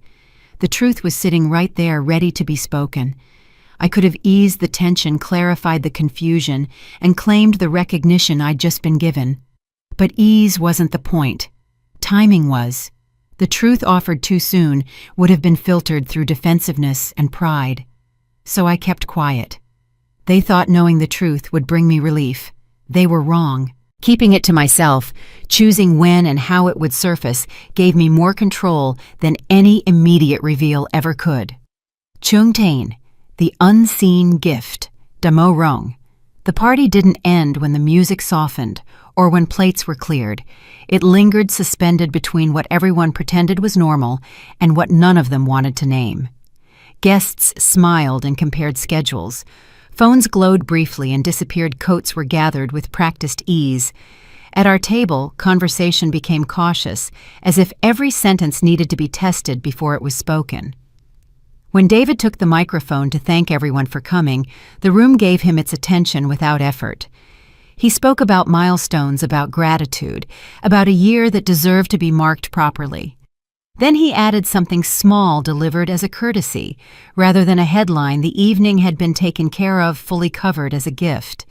The truth was sitting right there, ready to be spoken. I could have eased the tension, clarified the confusion, and claimed the recognition I'd just been given. But ease wasn't the point. Timing was. The truth offered too soon would have been filtered through defensiveness and pride. So I kept quiet. They thought knowing the truth would bring me relief. They were wrong. Keeping it to myself, choosing when and how it would surface, gave me more control than any immediate reveal ever could. Chung Tain, the unseen gift, Damo Rong. The party didn't end when the music softened or when plates were cleared. It lingered suspended between what everyone pretended was normal and what none of them wanted to name. Guests smiled and compared schedules. Phones glowed briefly and disappeared. Coats were gathered with practiced ease. At our table, conversation became cautious, as if every sentence needed to be tested before it was spoken. When David took the microphone to thank everyone for coming, the room gave him its attention without effort. He spoke about milestones, about gratitude, about a year that deserved to be marked properly. Then he added something small delivered as a courtesy. Rather than a headline, the evening had been taken care of, fully covered as a gift.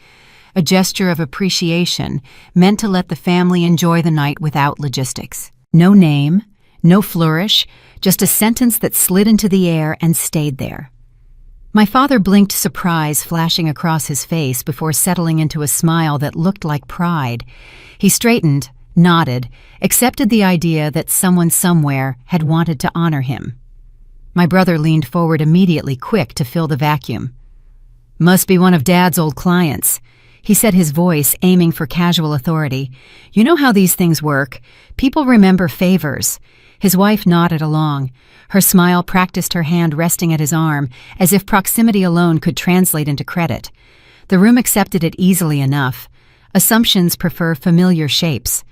A gesture of appreciation, meant to let the family enjoy the night without logistics. No name, no flourish, just a sentence that slid into the air and stayed there. My father blinked surprise flashing across his face before settling into a smile that looked like pride. He straightened, nodded, accepted the idea that someone somewhere had wanted to honor him. My brother leaned forward immediately, quick to fill the vacuum. "Must be one of Dad's old clients," he said, his voice aiming for casual authority. "You know how these things work. People remember favors." His wife nodded along. Her smile practiced, her hand resting at his arm, as if proximity alone could translate into credit. The room accepted it easily enough. Assumptions prefer familiar shapes.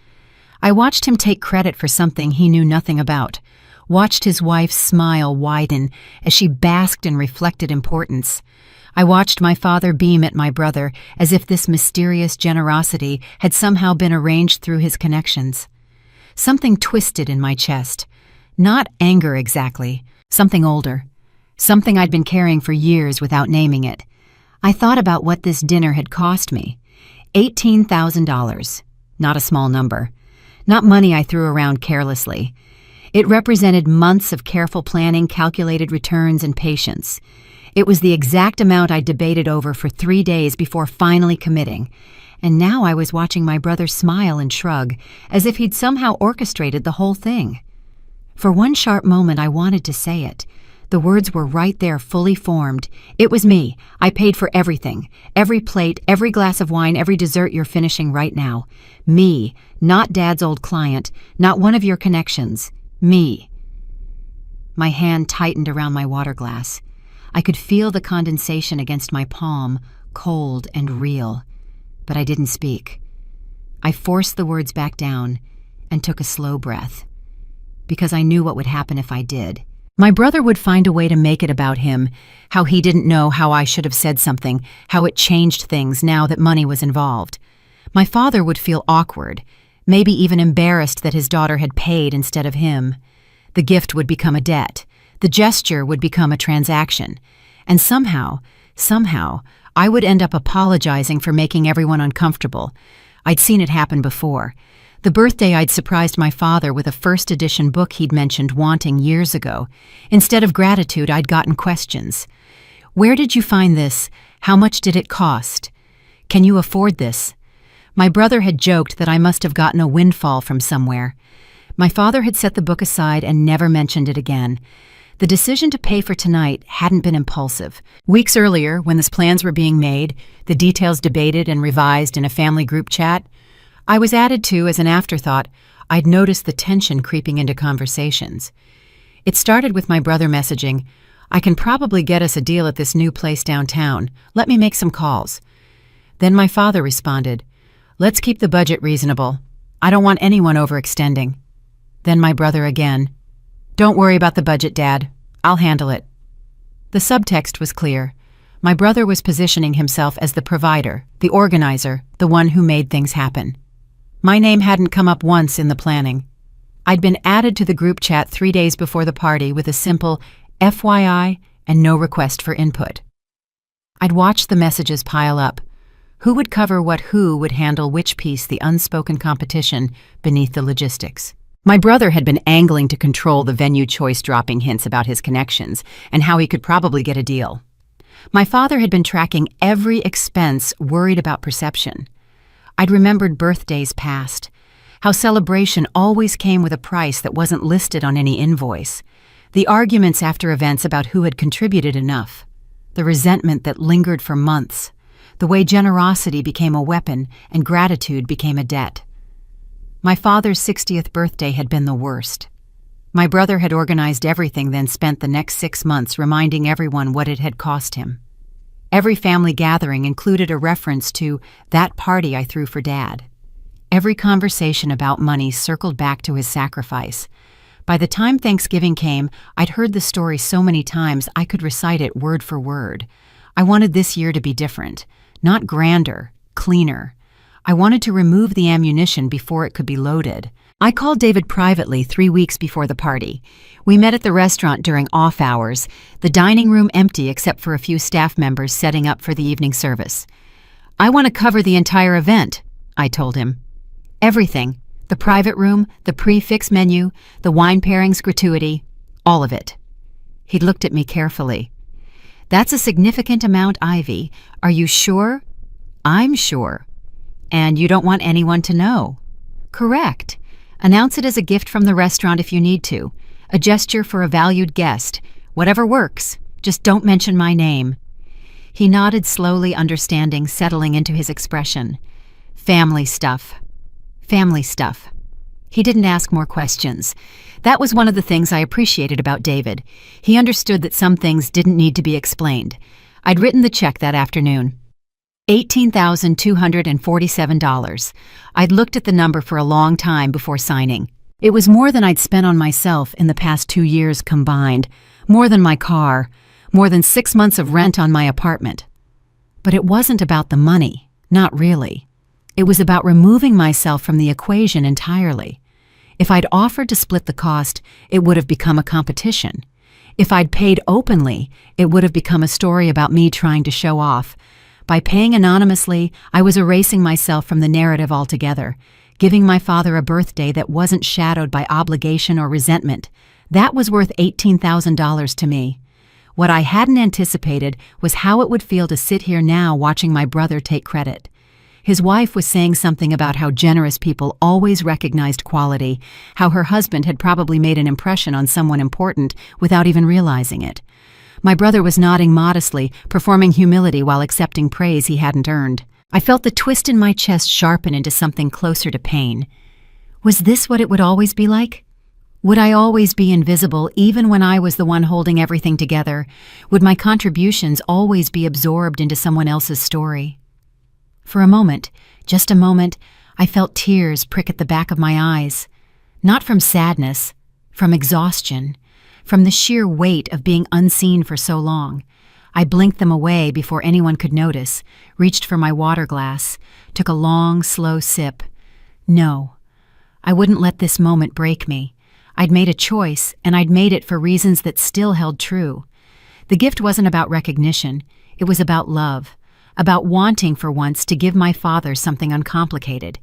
I watched him take credit for something he knew nothing about, watched his wife's smile widen as she basked in reflected importance. I watched my father beam at my brother as if this mysterious generosity had somehow been arranged through his connections. Something twisted in my chest. Not anger exactly, something older. Something I'd been carrying for years without naming it. I thought about what this dinner had cost me. $18,000. Not a small number. Not money I threw around carelessly. It represented months of careful planning, calculated returns, and patience. It was the exact amount I debated over for 3 days before finally committing. And now I was watching my brother smile and shrug, as if he'd somehow orchestrated the whole thing. For one sharp moment I wanted to say it. The words were right there, fully formed. It was me. I paid for everything. Every plate, every glass of wine, every dessert you're finishing right now. Me, not Dad's old client, not one of your connections. Me. My hand tightened around my water glass. I could feel the condensation against my palm, cold and real. But I didn't speak. I forced the words back down and took a slow breath, because I knew what would happen if I did. My brother would find a way to make it about him, how he didn't know how I should have said something, how it changed things now that money was involved. My father would feel awkward, maybe even embarrassed that his daughter had paid instead of him. The gift would become a debt. The gesture would become a transaction. And somehow, I would end up apologizing for making everyone uncomfortable. I'd seen it happen before. The birthday I'd surprised my father with a first edition book he'd mentioned wanting years ago. Instead of gratitude, I'd gotten questions. "Where did you find this? How much did it cost? Can you afford this?" My brother had joked that I must have gotten a windfall from somewhere. My father had set the book aside and never mentioned it again. The decision to pay for tonight hadn't been impulsive. Weeks earlier, when the plans were being made, the details debated and revised in a family group chat, I was added to as an afterthought. I'd noticed the tension creeping into conversations. It started with my brother messaging, "I can probably get us a deal at this new place downtown. Let me make some calls." Then my father responded, "Let's keep the budget reasonable. I don't want anyone overextending." Then my brother again, "Don't worry about the budget, Dad. I'll handle it." The subtext was clear. My brother was positioning himself as the provider, the organizer, the one who made things happen. My name hadn't come up once in the planning. I'd been added to the group chat 3 days before the party with a simple FYI and no request for input. I'd watched the messages pile up. Who would cover what, who would handle which piece, the unspoken competition beneath the logistics. My brother had been angling to control the venue choice, dropping hints about his connections and how he could probably get a deal. My father had been tracking every expense, worried about perception. I'd remembered birthdays past, how celebration always came with a price that wasn't listed on any invoice, the arguments after events about who had contributed enough, the resentment that lingered for months, the way generosity became a weapon and gratitude became a debt. My father's 60th birthday had been the worst. My brother had organized everything, then spent the next 6 months reminding everyone what it had cost him. Every family gathering included a reference to that party I threw for Dad. Every conversation about money circled back to his sacrifice. By the time Thanksgiving came, I'd heard the story so many times I could recite it word for word. I wanted this year to be different, not grander, cleaner. I wanted to remove the ammunition before it could be loaded. I called David privately 3 weeks before the party. We met at the restaurant during off hours, the dining room empty except for a few staff members setting up for the evening service. "I want to cover the entire event," I told him. "Everything. The private room, the prix-fixe menu, the wine pairings gratuity, all of it." He looked at me carefully. "That's a significant amount, Ivy. Are you sure?" "I'm sure." "And you don't want anyone to know?" "Correct. Announce it as a gift from the restaurant if you need to. A gesture for a valued guest. Whatever works. Just don't mention my name." He nodded slowly, understanding settling into his expression. "Family stuff. Family stuff." He didn't ask more questions. That was one of the things I appreciated about David. He understood that some things didn't need to be explained. I'd written the check that afternoon. $18,247. I'd looked at the number for a long time before signing. It was more than I'd spent on myself in the past 2 years combined, more than my car, more than 6 months of rent on my apartment. But it wasn't about the money, not really. It was about removing myself from the equation entirely. If I'd offered to split the cost, it would have become a competition. If I'd paid openly, it would have become a story about me trying to show off. By paying anonymously, I was erasing myself from the narrative altogether, giving my father a birthday that wasn't shadowed by obligation or resentment. That was worth $18,000 to me. What I hadn't anticipated was how it would feel to sit here now watching my brother take credit. His wife was saying something about how generous people always recognized quality, how her husband had probably made an impression on someone important without even realizing it. My brother was nodding modestly, performing humility while accepting praise he hadn't earned. I felt the twist in my chest sharpen into something closer to pain. Was this what it would always be like? Would I always be invisible even when I was the one holding everything together? Would my contributions always be absorbed into someone else's story? For a moment, just a moment, I felt tears prick at the back of my eyes. Not from sadness, from exhaustion, from the sheer weight of being unseen for so long. I blinked them away before anyone could notice, reached for my water glass, took a long, slow sip. No, I wouldn't let this moment break me. I'd made a choice, and I'd made it for reasons that still held true. The gift wasn't about recognition, it was about love. About wanting for once to give my father something uncomplicated.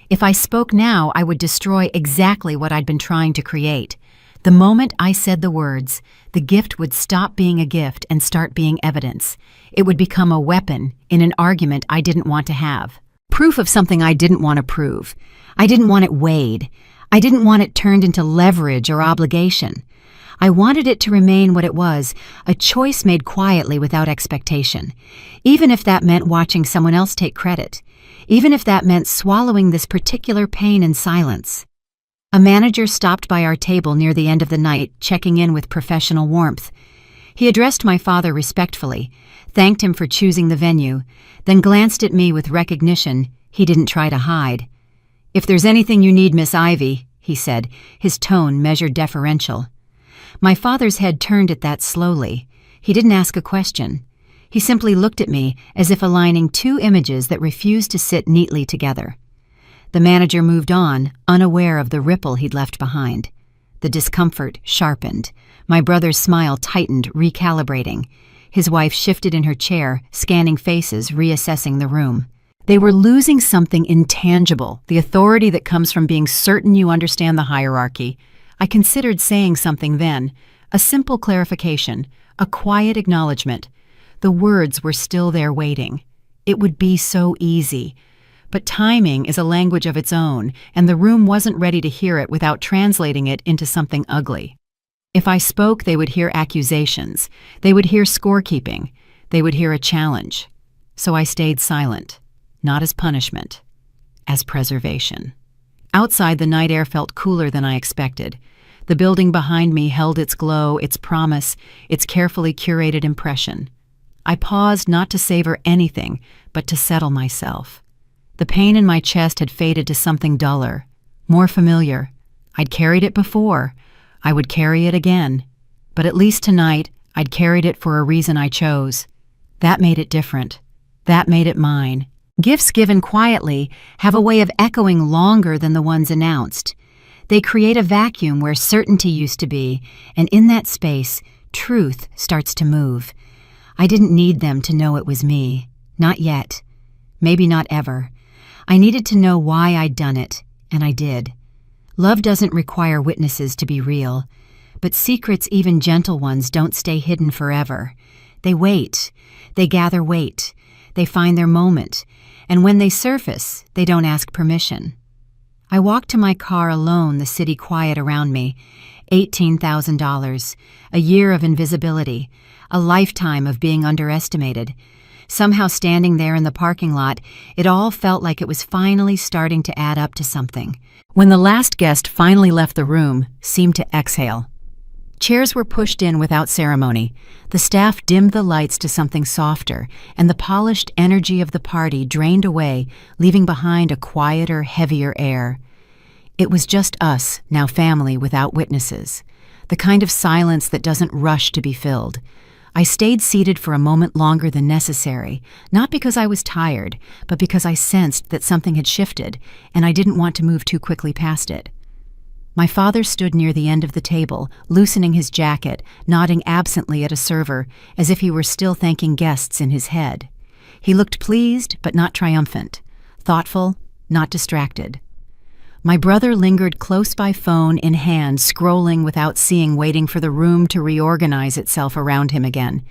If I spoke now, I would destroy exactly what I'd been trying to create. The moment I said the words, the gift would stop being a gift and start being evidence. It would become a weapon in an argument I didn't want to have. Proof of something I didn't want to prove. I didn't want it weighed. I didn't want it turned into leverage or obligation. I wanted it to remain what it was, a choice made quietly without expectation, even if that meant watching someone else take credit, even if that meant swallowing this particular pain in silence. A manager stopped by our table near the end of the night, checking in with professional warmth. He addressed my father respectfully, thanked him for choosing the venue, then glanced at me with recognition he didn't try to hide. "If there's anything you need, Miss Ivy," he said, his tone measured deferential. My father's head turned at that slowly. He didn't ask a question. He simply looked at me as if aligning two images that refused to sit neatly together. The manager moved on, unaware of the ripple he'd left behind. The discomfort sharpened. My brother's smile tightened, recalibrating. His wife shifted in her chair, scanning faces, reassessing the room. They were losing something intangible, the authority that comes from being certain you understand the hierarchy. I considered saying something then, a simple clarification, a quiet acknowledgement. The words were still there waiting. It would be so easy. But timing is a language of its own, and the room wasn't ready to hear it without translating it into something ugly. If I spoke, they would hear accusations. They would hear scorekeeping. They would hear a challenge. So I stayed silent, not as punishment, as preservation. Outside, the night air felt cooler than I expected. The building behind me held its glow, its promise, its carefully curated impression. I paused not to savor anything, but to settle myself. The pain in my chest had faded to something duller, more familiar. I'd carried it before. I would carry it again. But at least tonight, I'd carried it for a reason I chose. That made it different. That made it mine. Gifts given quietly have a way of echoing longer than the ones announced. They create a vacuum where certainty used to be, and in that space, truth starts to move. I didn't need them to know it was me. Not yet. Maybe not ever. I needed to know why I'd done it, and I did. Love doesn't require witnesses to be real, but secrets, even gentle ones, don't stay hidden forever. They wait. They gather weight. They find their moment, and when they surface, they don't ask permission. I walked to my car alone, the city quiet around me. $18,000, a year of invisibility, a lifetime of being underestimated. Somehow standing there in the parking lot, it all felt like it was finally starting to add up to something. When the last guest finally left the room, seemed to exhale. Chairs were pushed in without ceremony. The staff dimmed the lights to something softer, and the polished energy of the party drained away, leaving behind a quieter, heavier air. It was just us, now family without witnesses. The kind of silence that doesn't rush to be filled. I stayed seated for a moment longer than necessary, not because I was tired, but because I sensed that something had shifted, and I didn't want to move too quickly past it. My father stood near the end of the table, loosening his jacket, nodding absently at a server, as if he were still thanking guests in his head. He looked pleased, but not triumphant, thoughtful, not distracted. My brother lingered close by, phone in hand, scrolling without seeing, waiting for the room to reorganize itself around him again.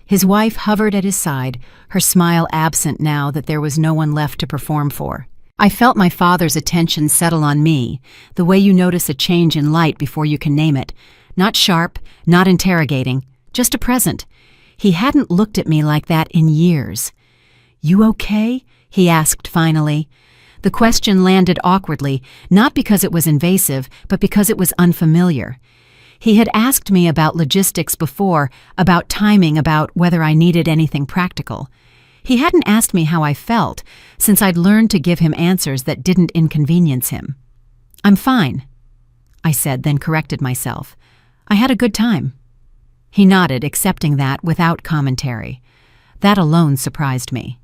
His wife hovered at his side, her smile absent now that there was no one left to perform for. I felt my father's attention settle on me, the way you notice a change in light before you can name it. Not sharp, not interrogating, just a present. He hadn't looked at me like that in years. "You okay?" he asked finally. The question landed awkwardly, not because it was invasive, but because it was unfamiliar. He had asked me about logistics before, about timing, about whether I needed anything practical. He hadn't asked me how I felt, since I'd learned to give him answers that didn't inconvenience him. "I'm fine," I said, then corrected myself. "I had a good time." He nodded, accepting that without commentary. That alone surprised me.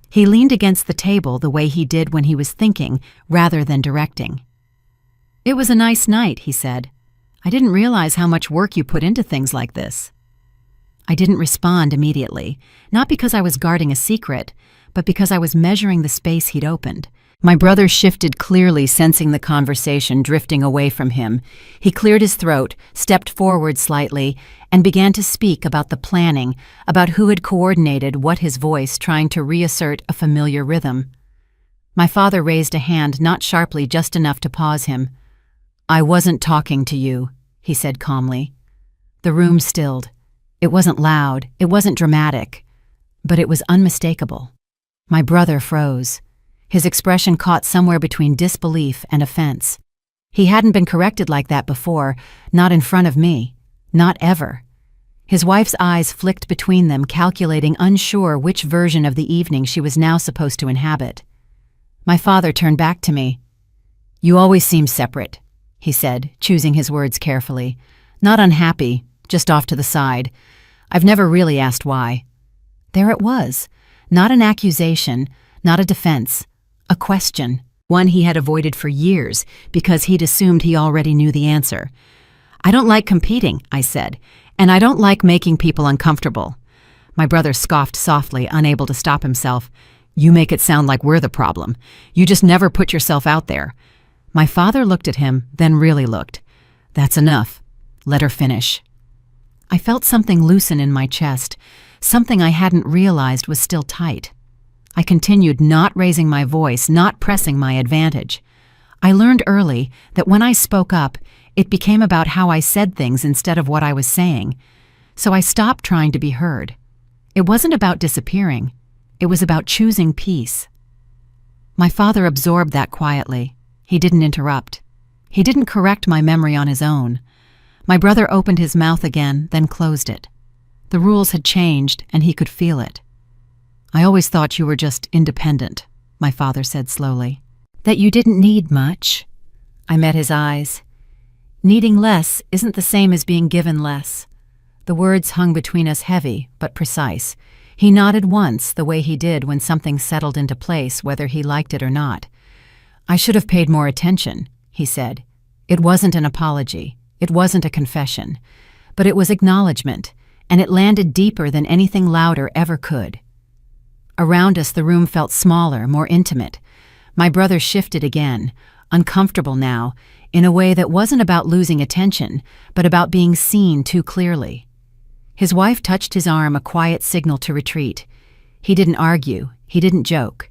He leaned against the table the way he did when he was thinking rather than directing. "It was a nice night," he said. "I didn't realize how much work you put into things like this." I didn't respond immediately, not because I was guarding a secret, but because I was measuring the space he'd opened. My brother shifted clearly, sensing the conversation drifting away from him. He cleared his throat, stepped forward slightly, and began to speak about the planning, about who had coordinated what, his voice trying to reassert a familiar rhythm. My father raised a hand, not sharply, just enough to pause him. "I wasn't talking to you," he said calmly. The room stilled. It wasn't loud, it wasn't dramatic, but it was unmistakable. My brother froze. His expression caught somewhere between disbelief and offense. He hadn't been corrected like that before, not in front of me, not ever. His wife's eyes flicked between them, calculating, unsure which version of the evening she was now supposed to inhabit. My father turned back to me. "You always seem separate," he said, choosing his words carefully. "Not unhappy, just off to the side. I've never really asked why." There it was, not an accusation, not a defense, a question, one he had avoided for years because he'd assumed he already knew the answer. "I don't like competing," I said, "and I don't like making people uncomfortable." My brother scoffed softly, unable to stop himself. "You make it sound like we're the problem. You just never put yourself out there." My father looked at him, then really looked. "That's enough. Let her finish." I felt something loosen in my chest, something I hadn't realized was still tight. I continued, not raising my voice, not pressing my advantage. I learned early that when I spoke up, it became about how I said things instead of what I was saying. So I stopped trying to be heard. It wasn't about disappearing. It was about choosing peace. My father absorbed that quietly. He didn't interrupt. He didn't correct my memory on his own. My brother opened his mouth again, then closed it. The rules had changed, and he could feel it. "I always thought you were just independent," my father said slowly. "That you didn't need much." I met his eyes. Needing less isn't the same as being given less. The words hung between us heavy, but precise. He nodded once, the way he did when something settled into place, whether he liked it or not. "I should have paid more attention," he said. It wasn't an apology. It wasn't a confession. But it was acknowledgement, and it landed deeper than anything louder ever could. Around us, the room felt smaller, more intimate. My brother shifted again, uncomfortable now, in a way that wasn't about losing attention, but about being seen too clearly. His wife touched his arm, a quiet signal to retreat. He didn't argue. He didn't joke.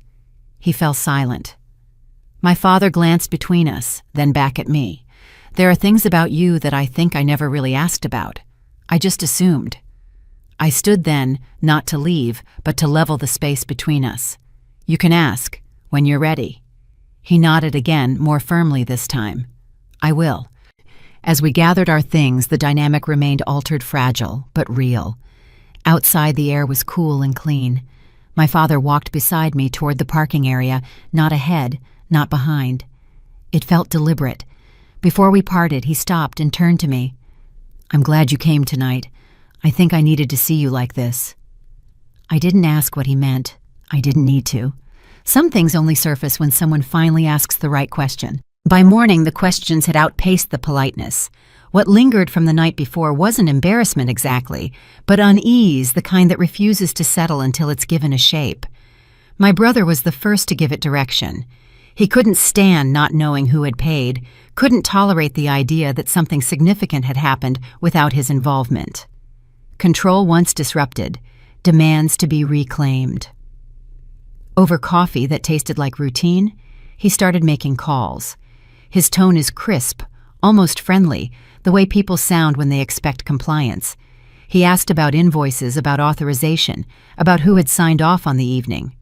He fell silent. My father glanced between us, then back at me. "There are things about you that I think I never really asked about. I just assumed." I stood then, not to leave, but to level the space between us. "You can ask, when you're ready." He nodded again, more firmly this time. "I will." As we gathered our things, the dynamic remained altered, fragile, but real. Outside, the air was cool and clean. My father walked beside me toward the parking area, not ahead, not behind. It felt deliberate. Before we parted, he stopped and turned to me. "I'm glad you came tonight. I think I needed to see you like this." I didn't ask what he meant. I didn't need to. Some things only surface when someone finally asks the right question. By morning, the questions had outpaced the politeness. What lingered from the night before wasn't embarrassment exactly, but unease, the kind that refuses to settle until it's given a shape. My brother was the first to give it direction. He couldn't stand not knowing who had paid, couldn't tolerate the idea that something significant had happened without his involvement. Control once disrupted, demands to be reclaimed. Over coffee that tasted like routine, he started making calls. His tone is crisp, almost friendly, the way people sound when they expect compliance. He asked about invoices, about authorization, about who had signed off on the evening.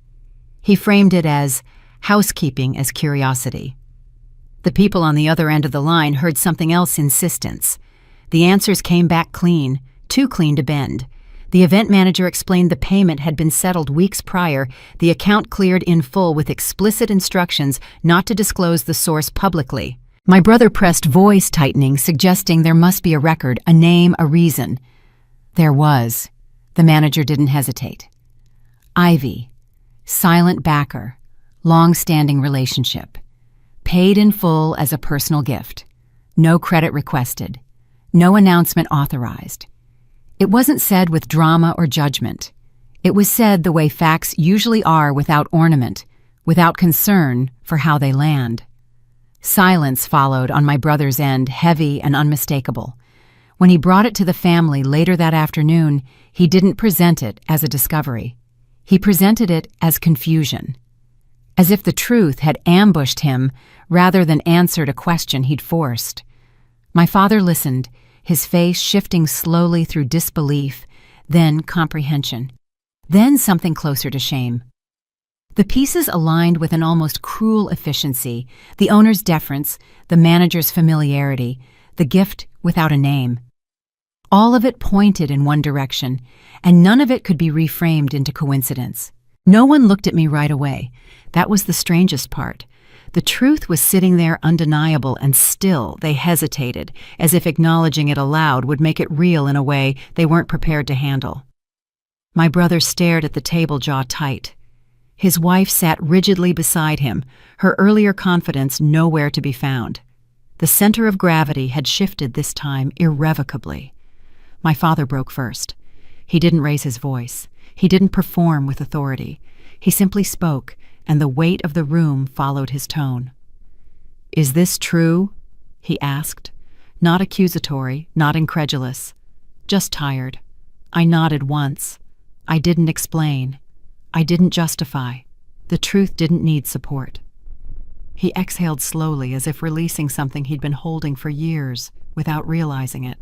He framed it as housekeeping as curiosity. The people on the other end of the line heard something else: insistence. The answers came back clean, too clean to bend. The event manager explained the payment had been settled weeks prior, the account cleared in full with explicit instructions not to disclose the source publicly. My brother pressed voice tightening, suggesting there must be a record, a name, a reason. There was. The manager didn't hesitate. Ivy, silent backer, long-standing relationship. Paid in full as a personal gift. No credit requested. No announcement authorized. It wasn't said with drama or judgment. It was said the way facts usually are, without ornament, without concern for how they land. Silence followed on my brother's end, heavy and unmistakable. When he brought it to the family later that afternoon, he didn't present it as a discovery. He presented it as confusion, as if the truth had ambushed him rather than answered a question he'd forced. My father listened, his face shifting slowly through disbelief, then comprehension, then something closer to shame. The pieces aligned with an almost cruel efficiency: the owner's deference, the manager's familiarity, the gift without a name. All of it pointed in one direction, and none of it could be reframed into coincidence. No one looked at me right away. That was the strangest part. The truth was sitting there undeniable, and still they hesitated, as if acknowledging it aloud would make it real in a way they weren't prepared to handle. My brother stared at the table, jaw tight. His wife sat rigidly beside him, her earlier confidence nowhere to be found. The center of gravity had shifted this time irrevocably. My father broke first. He didn't raise his voice. He didn't perform with authority. He simply spoke, and the weight of the room followed his tone. "Is this true?" he asked. Not accusatory, not incredulous. Just tired. I nodded once. I didn't explain. I didn't justify. The truth didn't need support. He exhaled slowly, as if releasing something he'd been holding for years without realizing it.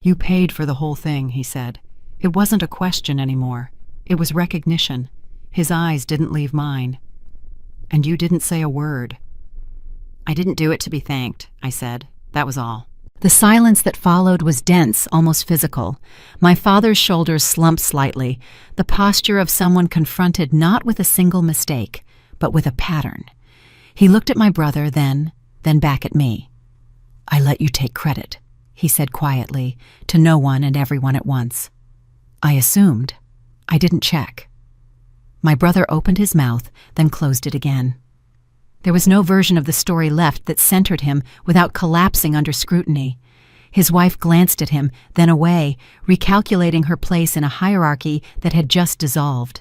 "You paid for the whole thing," he said. It wasn't a question anymore. It was recognition. His eyes didn't leave mine. "And you didn't say a word." "I didn't do it to be thanked," I said. That was all. The silence that followed was dense, almost physical. My father's shoulders slumped slightly, the posture of someone confronted not with a single mistake, but with a pattern. He looked at my brother, then back at me. "I let you take credit," he said quietly, to no one and everyone at once. "I assumed. I didn't check. My brother opened his mouth, then closed it again. There was no version of the story left that centered him without collapsing under scrutiny. His wife glanced at him, then away, recalculating her place in a hierarchy that had just dissolved.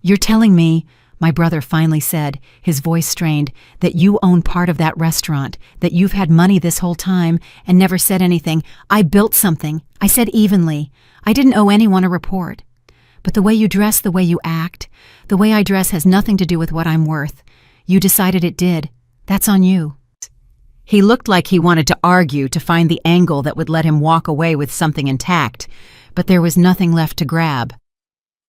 "You're telling me," my brother finally said, his voice strained, "that you own part of that restaurant, that you've had money this whole time and never said anything. I built something. I said evenly. I didn't owe anyone a report. But the way you dress, the way you act, the way I dress has nothing to do with what I'm worth. You decided it did. That's on you." He looked like he wanted to argue to find the angle that would let him walk away with something intact, but there was nothing left to grab.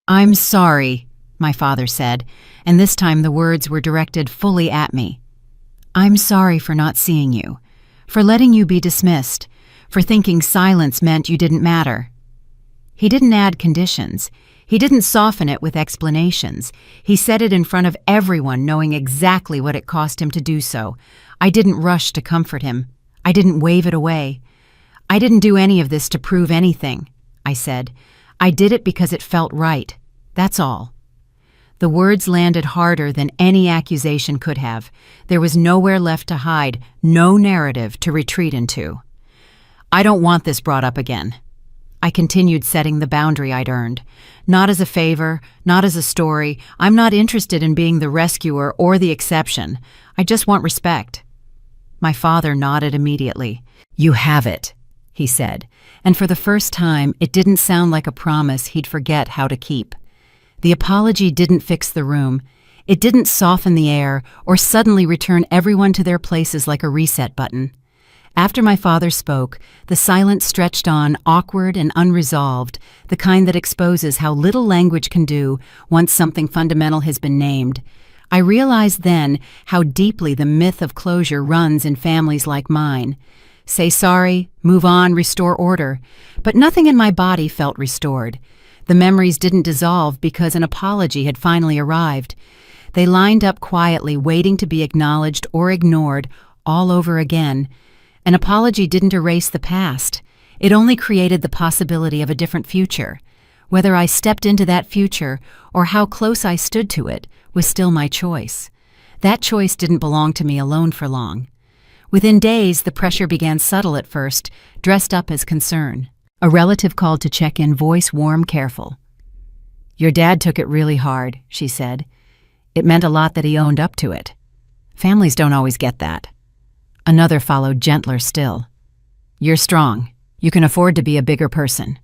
"I'm sorry," my father said, and this time the words were directed fully at me. "I'm sorry for not seeing you, for letting you be dismissed, for thinking silence meant you didn't matter." He didn't add conditions. He didn't soften it with explanations. He said it in front of everyone, knowing exactly what it cost him to do so. I didn't rush to comfort him. I didn't wave it away. "I didn't do any of this to prove anything," I said. "I did it because it felt right. That's all." The words landed harder than any accusation could have. There was nowhere left to hide, no narrative to retreat into. "I don't want this brought up again." I continued setting the boundary I'd earned. Not as a favor, not as a story. I'm not interested in being the rescuer or the exception. I just want respect. My father nodded immediately. "You have it," he said, and for the first time it didn't sound like a promise he'd forget how to keep. The apology didn't fix the room. It didn't soften the air or suddenly return everyone to their places like a reset button. After my father spoke, the silence stretched on, awkward and unresolved, the kind that exposes how little language can do once something fundamental has been named. I realized then how deeply the myth of closure runs in families like mine. Say sorry, move on, restore order. But nothing in my body felt restored. The memories didn't dissolve because an apology had finally arrived. They lined up quietly, waiting to be acknowledged or ignored all over again. An apology didn't erase the past. It only created the possibility of a different future. Whether I stepped into that future or how close I stood to it was still my choice. That choice didn't belong to me alone for long. Within days, the pressure began subtle at first, dressed up as concern. A relative called to check in, voice warm, careful. "Your dad took it really hard," she said. "It meant a lot that he owned up to it. Families don't always get that." Another followed, gentler still. "You're strong. You can afford to be a bigger person."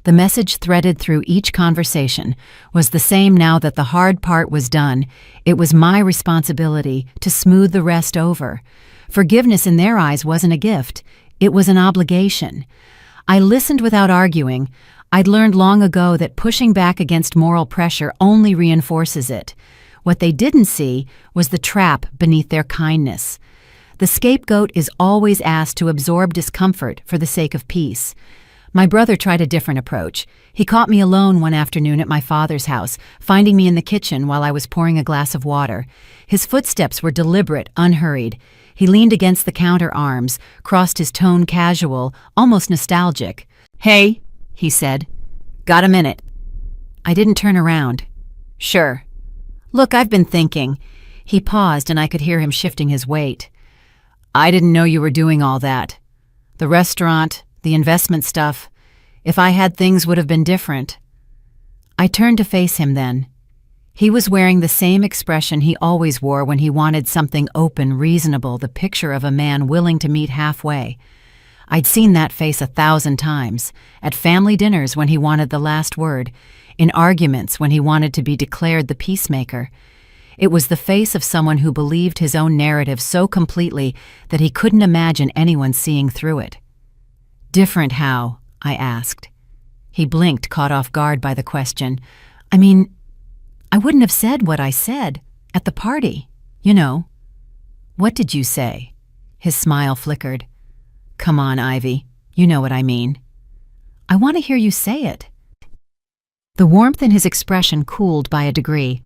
The message threaded through each conversation was the same now that the hard part was done. It was my responsibility to smooth the rest over. Forgiveness in their eyes wasn't a gift. It was an obligation. I listened without arguing. I'd learned long ago that pushing back against moral pressure only reinforces it. What they didn't see was the trap beneath their kindness. The scapegoat is always asked to absorb discomfort for the sake of peace. My brother tried a different approach. He caught me alone one afternoon at my father's house, finding me in the kitchen while I was pouring a glass of water. His footsteps were deliberate, unhurried. He leaned against the counter arms, crossed his tone casual, almost nostalgic. "Hey," he said. "Got a minute?" I didn't turn around. "Sure." "Look, I've been thinking." He paused and I could hear him shifting his weight. "I didn't know you were doing all that. The restaurant, the investment stuff. If I had, things would have been different." I turned to face him then. He was wearing the same expression he always wore when he wanted something open, reasonable, the picture of a man willing to meet halfway. I'd seen that face 1,000 times, at family dinners when he wanted the last word, in arguments when he wanted to be declared the peacemaker. It was the face of someone who believed his own narrative so completely that he couldn't imagine anyone seeing through it. "Different how?" I asked. He blinked, caught off guard by the question. "I mean, I wouldn't have said what I said at the party, you know." "What did you say?" His smile flickered. "Come on, Ivy. You know what I mean." "I want to hear you say it." The warmth in his expression cooled by a degree.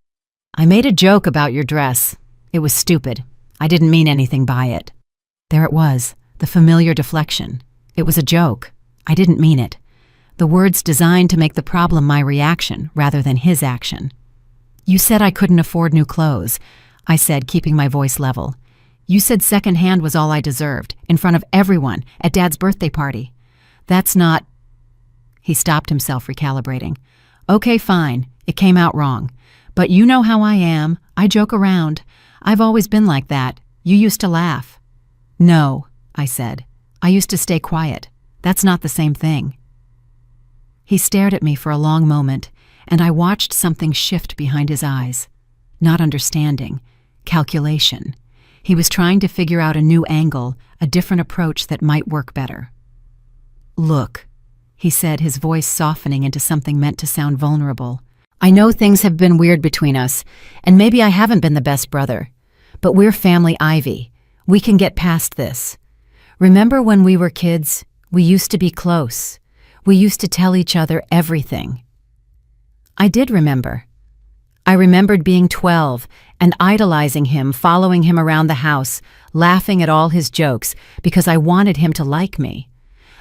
"I made a joke about your dress. It was stupid. I didn't mean anything by it." There it was, the familiar deflection. It was a joke. I didn't mean it. the words designed to make the problem my reaction rather than his action. "You said I couldn't afford new clothes," I said, keeping my voice level. "You said second-hand was all I deserved, in front of everyone, at Dad's birthday party. That's not—" He stopped himself, recalibrating. "Okay, fine. It came out wrong. But you know how I am. I joke around. I've always been like that. You used to laugh." "No," I said. "I used to stay quiet. That's not the same thing." He stared at me for a long moment, and I watched something shift behind his eyes. Not understanding. Calculation. He was trying to figure out a new angle, a different approach that might work better. "Look," he said, his voice softening into something meant to sound vulnerable. "I know things have been weird between us, and maybe I haven't been the best brother. But we're family Ivy. We can get past this. Remember when we were kids? We used to be close. We used to tell each other everything." I did remember. I remembered being 12 and idolizing him, following him around the house, laughing at all his jokes because I wanted him to like me.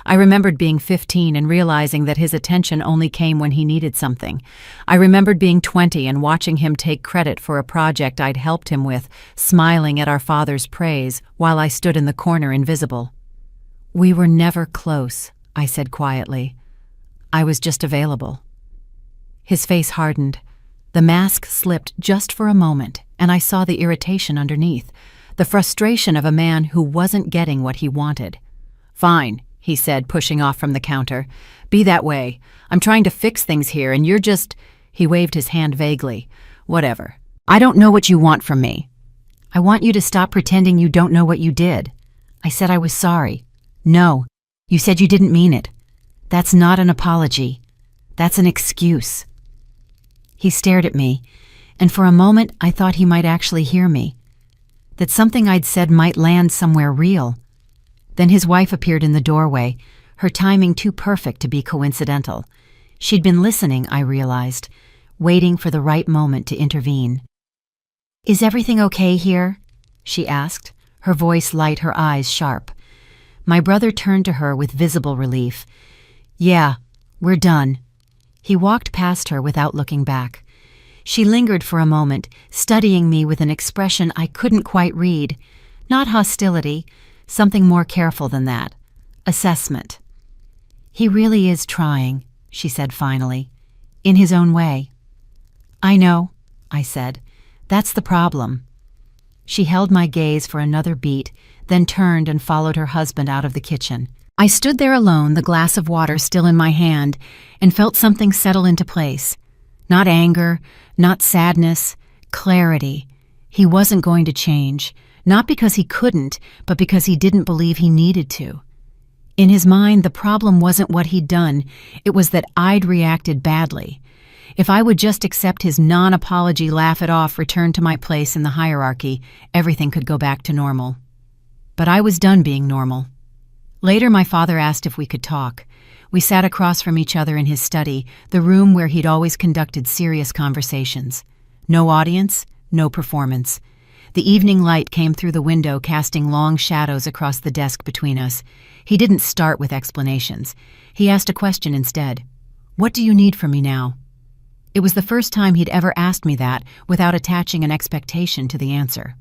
I remembered being 15 and realizing that his attention only came when he needed something. I remembered being 20 and watching him take credit for a project I'd helped him with, smiling at our father's praise while I stood in the corner invisible. "We were never close," I said quietly. "I was just available." His face hardened. The mask slipped just for a moment, and I saw the irritation underneath, the frustration of a man who wasn't getting what he wanted. "Fine," he said, pushing off from the counter. "Be that way. I'm trying to fix things here, and you're just—" He waved his hand vaguely. "Whatever. I don't know what you want from me." "I want you to stop pretending you don't know what you did." I said I was sorry. "No. You said you didn't mean it. That's not an apology. That's an excuse." He stared at me, and for a moment I thought he might actually hear me, that something I'd said might land somewhere real. Then his wife appeared in the doorway, her timing too perfect to be coincidental. She'd been listening, I realized, waiting for the right moment to intervene. "Is everything okay here?" she asked, her voice light, her eyes sharp. My brother turned to her with visible relief. "Yeah, we're done." He walked past her without looking back. She lingered for a moment, studying me with an expression I couldn't quite read. Not hostility, something more careful than that. Assessment. "He really is trying," she said finally, "in his own way." "I know," I said. "That's the problem." She held my gaze for another beat, then turned and followed her husband out of the kitchen. I stood there alone, the glass of water still in my hand, and felt something settle into place. Not anger, not sadness, clarity. He wasn't going to change, not because he couldn't, but because he didn't believe he needed to. In his mind, the problem wasn't what he'd done, it was that I'd reacted badly. If I would just accept his non-apology, laugh it off, return to my place in the hierarchy, everything could go back to normal. But I was done being normal. Later, my father asked if we could talk. We sat across from each other in his study, the room where he'd always conducted serious conversations. No audience, no performance. The evening light came through the window, casting long shadows across the desk between us. He didn't start with explanations. He asked a question instead. "What do you need from me now?" It was the first time he'd ever asked me that without attaching an expectation to the answer.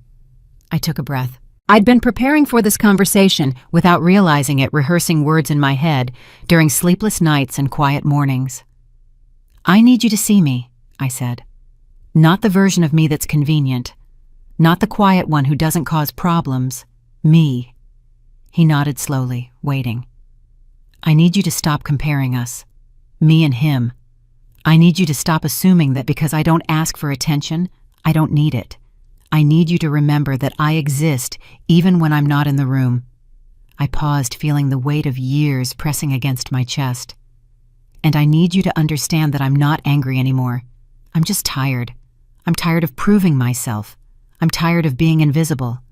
I took a breath. I'd been preparing for this conversation without realizing it, rehearsing words in my head during sleepless nights and quiet mornings. "I need you to see me," I said. "Not the version of me that's convenient. Not the quiet one who doesn't cause problems. Me." He nodded slowly, waiting. "I need you to stop comparing us. Me and him. I need you to stop assuming that because I don't ask for attention, I don't need it. I need you to remember that I exist even when I'm not in the room." I paused, feeling the weight of years pressing against my chest. "And I need you to understand that I'm not angry anymore. I'm just tired. I'm tired of proving myself. I'm tired of being invisible.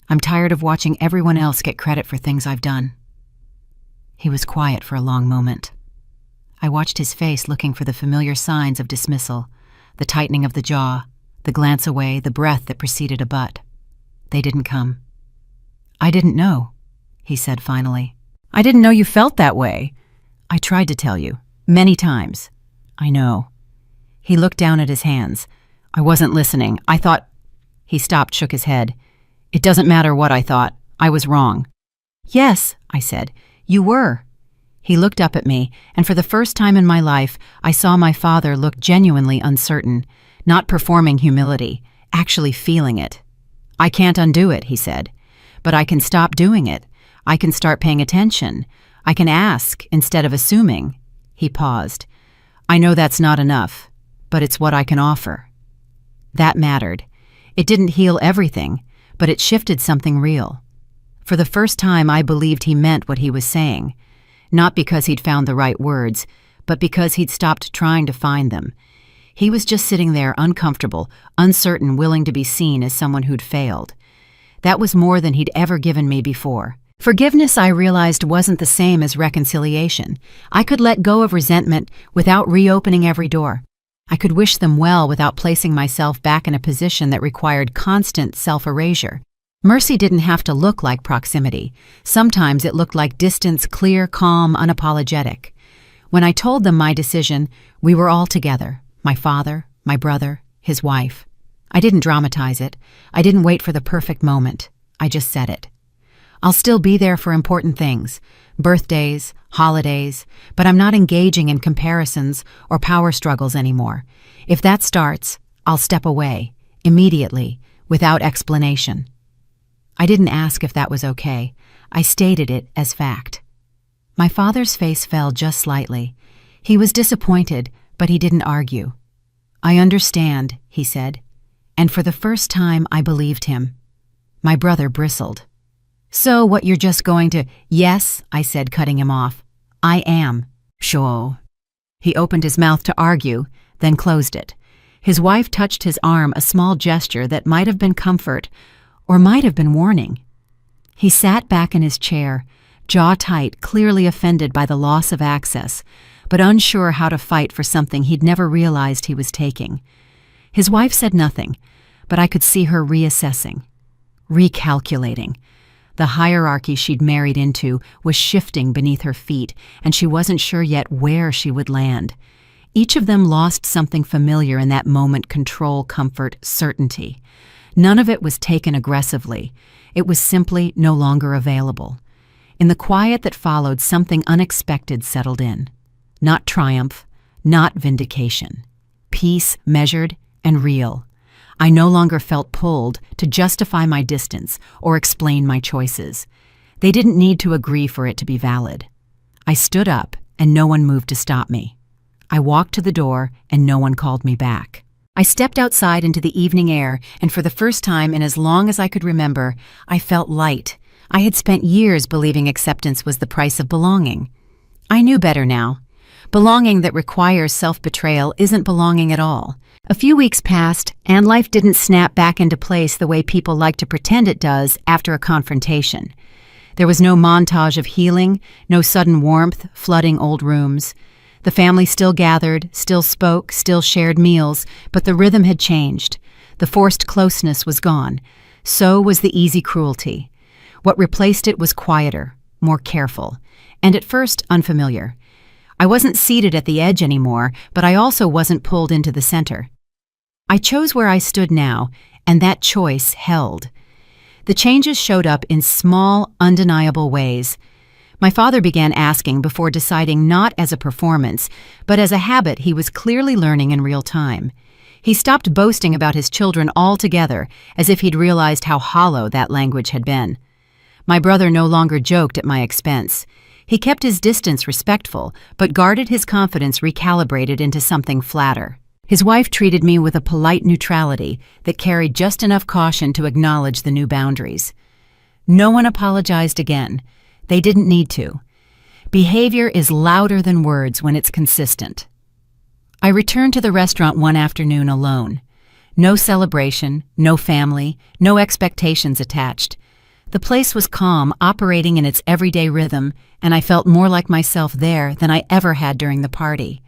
I'm tired of watching everyone else get credit for things I've done." He was quiet for a long moment. I watched his face, looking for the familiar signs of dismissal, the tightening of the jaw, the glance away, the breath that preceded a but. They didn't come. "I didn't know," he said finally. "I didn't know you felt that way." "I tried to tell you. Many times. I know. He looked down at his hands. I wasn't listening. I thought... He stopped, shook his head. It doesn't matter what I thought. I was wrong. Yes, I said. You were. He looked up at me, and for the first time in my life, I saw my father look genuinely uncertain, not performing humility, actually feeling it. I can't undo it, he said. But I can stop doing it. I can start paying attention. I can ask instead of assuming. He paused. I know that's not enough, but it's what I can offer. That mattered. It didn't heal everything, but it shifted something real. For the first time, I believed he meant what he was saying, not because he'd found the right words, but because he'd stopped trying to find them. He was just sitting there, uncomfortable, uncertain, willing to be seen as someone who'd failed. That was more than he'd ever given me before. Forgiveness, I realized, wasn't the same as reconciliation. I could let go of resentment without reopening every door. I could wish them well without placing myself back in a position that required constant self-erasure. Mercy didn't have to look like proximity. Sometimes it looked like distance, clear, calm, unapologetic. When I told them my decision, we were all together. My father, my brother, his wife. I didn't dramatize it. I didn't wait for the perfect moment. I just said it. I'll still be there for important things, birthdays, holidays, but I'm not engaging in comparisons or power struggles anymore. If that starts, I'll step away, immediately, without explanation. I didn't ask if that was okay. I stated it as fact. My father's face fell just slightly. He was disappointed, but he didn't argue. I understand, he said, and for the first time I believed him. My brother bristled. So what, you're just going to... Yes, I said, cutting him off. I am. Sure. He opened his mouth to argue, then closed it. His wife touched his arm, a small gesture that might have been comfort, or might have been warning. He sat back in his chair, jaw tight, clearly offended by the loss of access, but unsure how to fight for something he'd never realized he was taking. His wife said nothing, but I could see her reassessing, recalculating. The hierarchy she'd married into was shifting beneath her feet, and she wasn't sure yet where she would land. Each of them lost something familiar in that moment: control, comfort, certainty. None of it was taken aggressively. It was simply no longer available. In the quiet that followed, something unexpected settled in. Not triumph, not vindication. Peace, measured and real. I no longer felt pulled to justify my distance or explain my choices. They didn't need to agree for it to be valid. I stood up, and no one moved to stop me. I walked to the door, and no one called me back. I stepped outside into the evening air, and for the first time in as long as I could remember, I felt light. I had spent years believing acceptance was the price of belonging. I knew better now. Belonging that requires self-betrayal isn't belonging at all. A few weeks passed, and life didn't snap back into place the way people like to pretend it does after a confrontation. There was no montage of healing, no sudden warmth flooding old rooms. The family still gathered, still spoke, still shared meals, but the rhythm had changed. The forced closeness was gone. So was the easy cruelty. What replaced it was quieter, more careful, and at first unfamiliar. I wasn't seated at the edge anymore, but I also wasn't pulled into the center. I chose where I stood now, and that choice held. The changes showed up in small, undeniable ways. My father began asking before deciding, not as a performance, but as a habit he was clearly learning in real time. He stopped boasting about his children altogether, as if he'd realized how hollow that language had been. My brother no longer joked at my expense. He kept his distance respectful, but guarded his confidence recalibrated into something flatter. His wife treated me with a polite neutrality that carried just enough caution to acknowledge the new boundaries. No one apologized again. They didn't need to. Behavior is louder than words when it's consistent. I returned to the restaurant one afternoon alone. No celebration, no family, no expectations attached. The place was calm, operating in its everyday rhythm, and I felt more like myself there than I ever had during the party.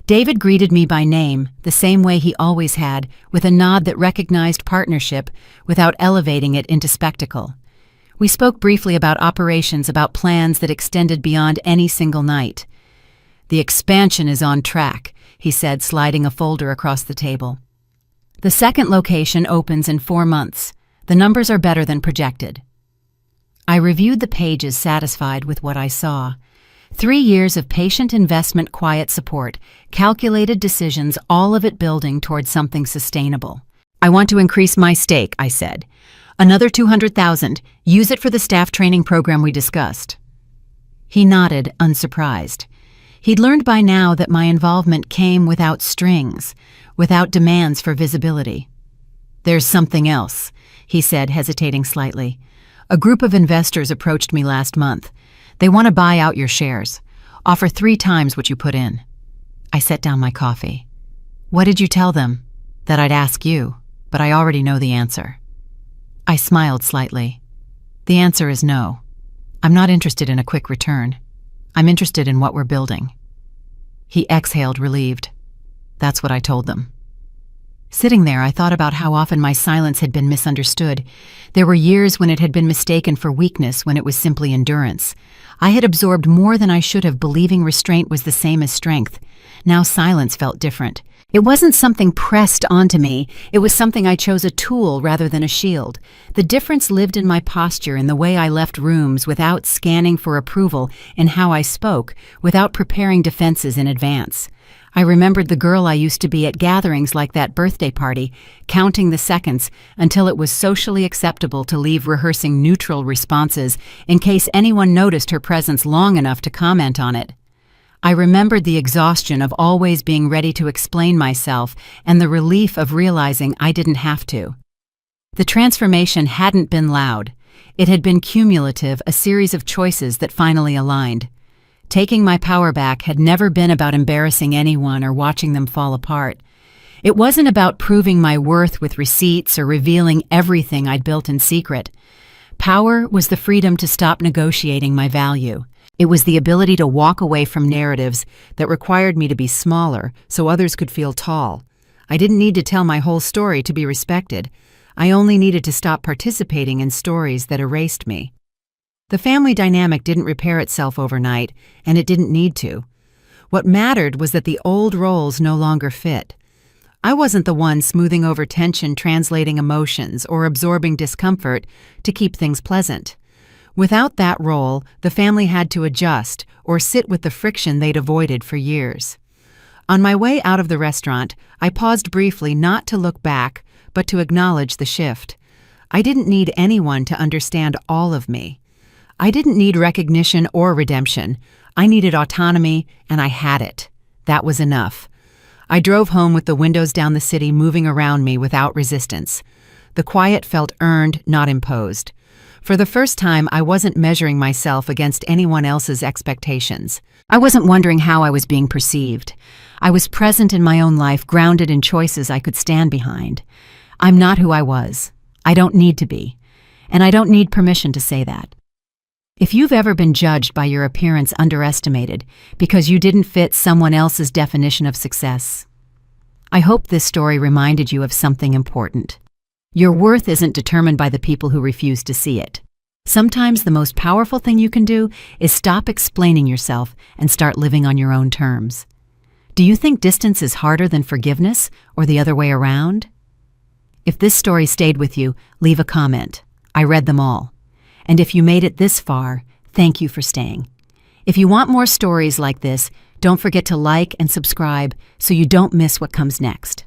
David greeted me by name, the same way he always had, with a nod that recognized partnership without elevating it into spectacle. We spoke briefly about operations, about plans that extended beyond any single night. The expansion is on track, he said, sliding a folder across the table. The second location opens in 4 months. The numbers are better than projected. I reviewed the pages, satisfied with what I saw. 3 years of patient investment, quiet support, calculated decisions, all of it building towards something sustainable. I want to increase my stake, I said. Another $200,000. Use it for the staff training program we discussed. He nodded, unsurprised. He'd learned by now that my involvement came without strings, without demands for visibility. There's something else, he said, hesitating slightly. A group of investors approached me last month. They want to buy out your shares. Offer 3 times what you put in. I set down my coffee. What did you tell them? That I'd ask you, but I already know the answer. I smiled slightly. The answer is no. I'm not interested in a quick return. I'm interested in what we're building. He exhaled, relieved. That's what I told them. Sitting there, I thought about how often my silence had been misunderstood. There were years when it had been mistaken for weakness, when it was simply endurance. I had absorbed more than I should have, believing restraint was the same as strength. Now silence felt different. It wasn't something pressed onto me. It was something I chose, a tool rather than a shield. The difference lived in my posture, in the way I left rooms without scanning for approval, in how I spoke, without preparing defenses in advance. I remembered the girl I used to be at gatherings like that birthday party, counting the seconds until it was socially acceptable to leave, rehearsing neutral responses in case anyone noticed her presence long enough to comment on it. I remembered the exhaustion of always being ready to explain myself and the relief of realizing I didn't have to. The transformation hadn't been loud. It had been cumulative, a series of choices that finally aligned. Taking my power back had never been about embarrassing anyone or watching them fall apart. It wasn't about proving my worth with receipts or revealing everything I'd built in secret. Power was the freedom to stop negotiating my value. It was the ability to walk away from narratives that required me to be smaller so others could feel tall. I didn't need to tell my whole story to be respected. I only needed to stop participating in stories that erased me. The family dynamic didn't repair itself overnight, and it didn't need to. What mattered was that the old roles no longer fit. I wasn't the one smoothing over tension, translating emotions, or absorbing discomfort to keep things pleasant. Without that role, the family had to adjust or sit with the friction they'd avoided for years. On my way out of the restaurant, I paused briefly, not to look back, but to acknowledge the shift. I didn't need anyone to understand all of me. I didn't need recognition or redemption. I needed autonomy, and I had it. That was enough. I drove home with the windows down, the city moving around me without resistance. The quiet felt earned, not imposed. For the first time, I wasn't measuring myself against anyone else's expectations. I wasn't wondering how I was being perceived. I was present in my own life, grounded in choices I could stand behind. I'm not who I was. I don't need to be. And I don't need permission to say that. If you've ever been judged by your appearance, underestimated, because you didn't fit someone else's definition of success, I hope this story reminded you of something important. Your worth isn't determined by the people who refuse to see it. Sometimes the most powerful thing you can do is stop explaining yourself and start living on your own terms. Do you think distance is harder than forgiveness, or the other way around? If this story stayed with you, leave a comment. I read them all. And if you made it this far, thank you for staying. If you want more stories like this, don't forget to like and subscribe so you don't miss what comes next.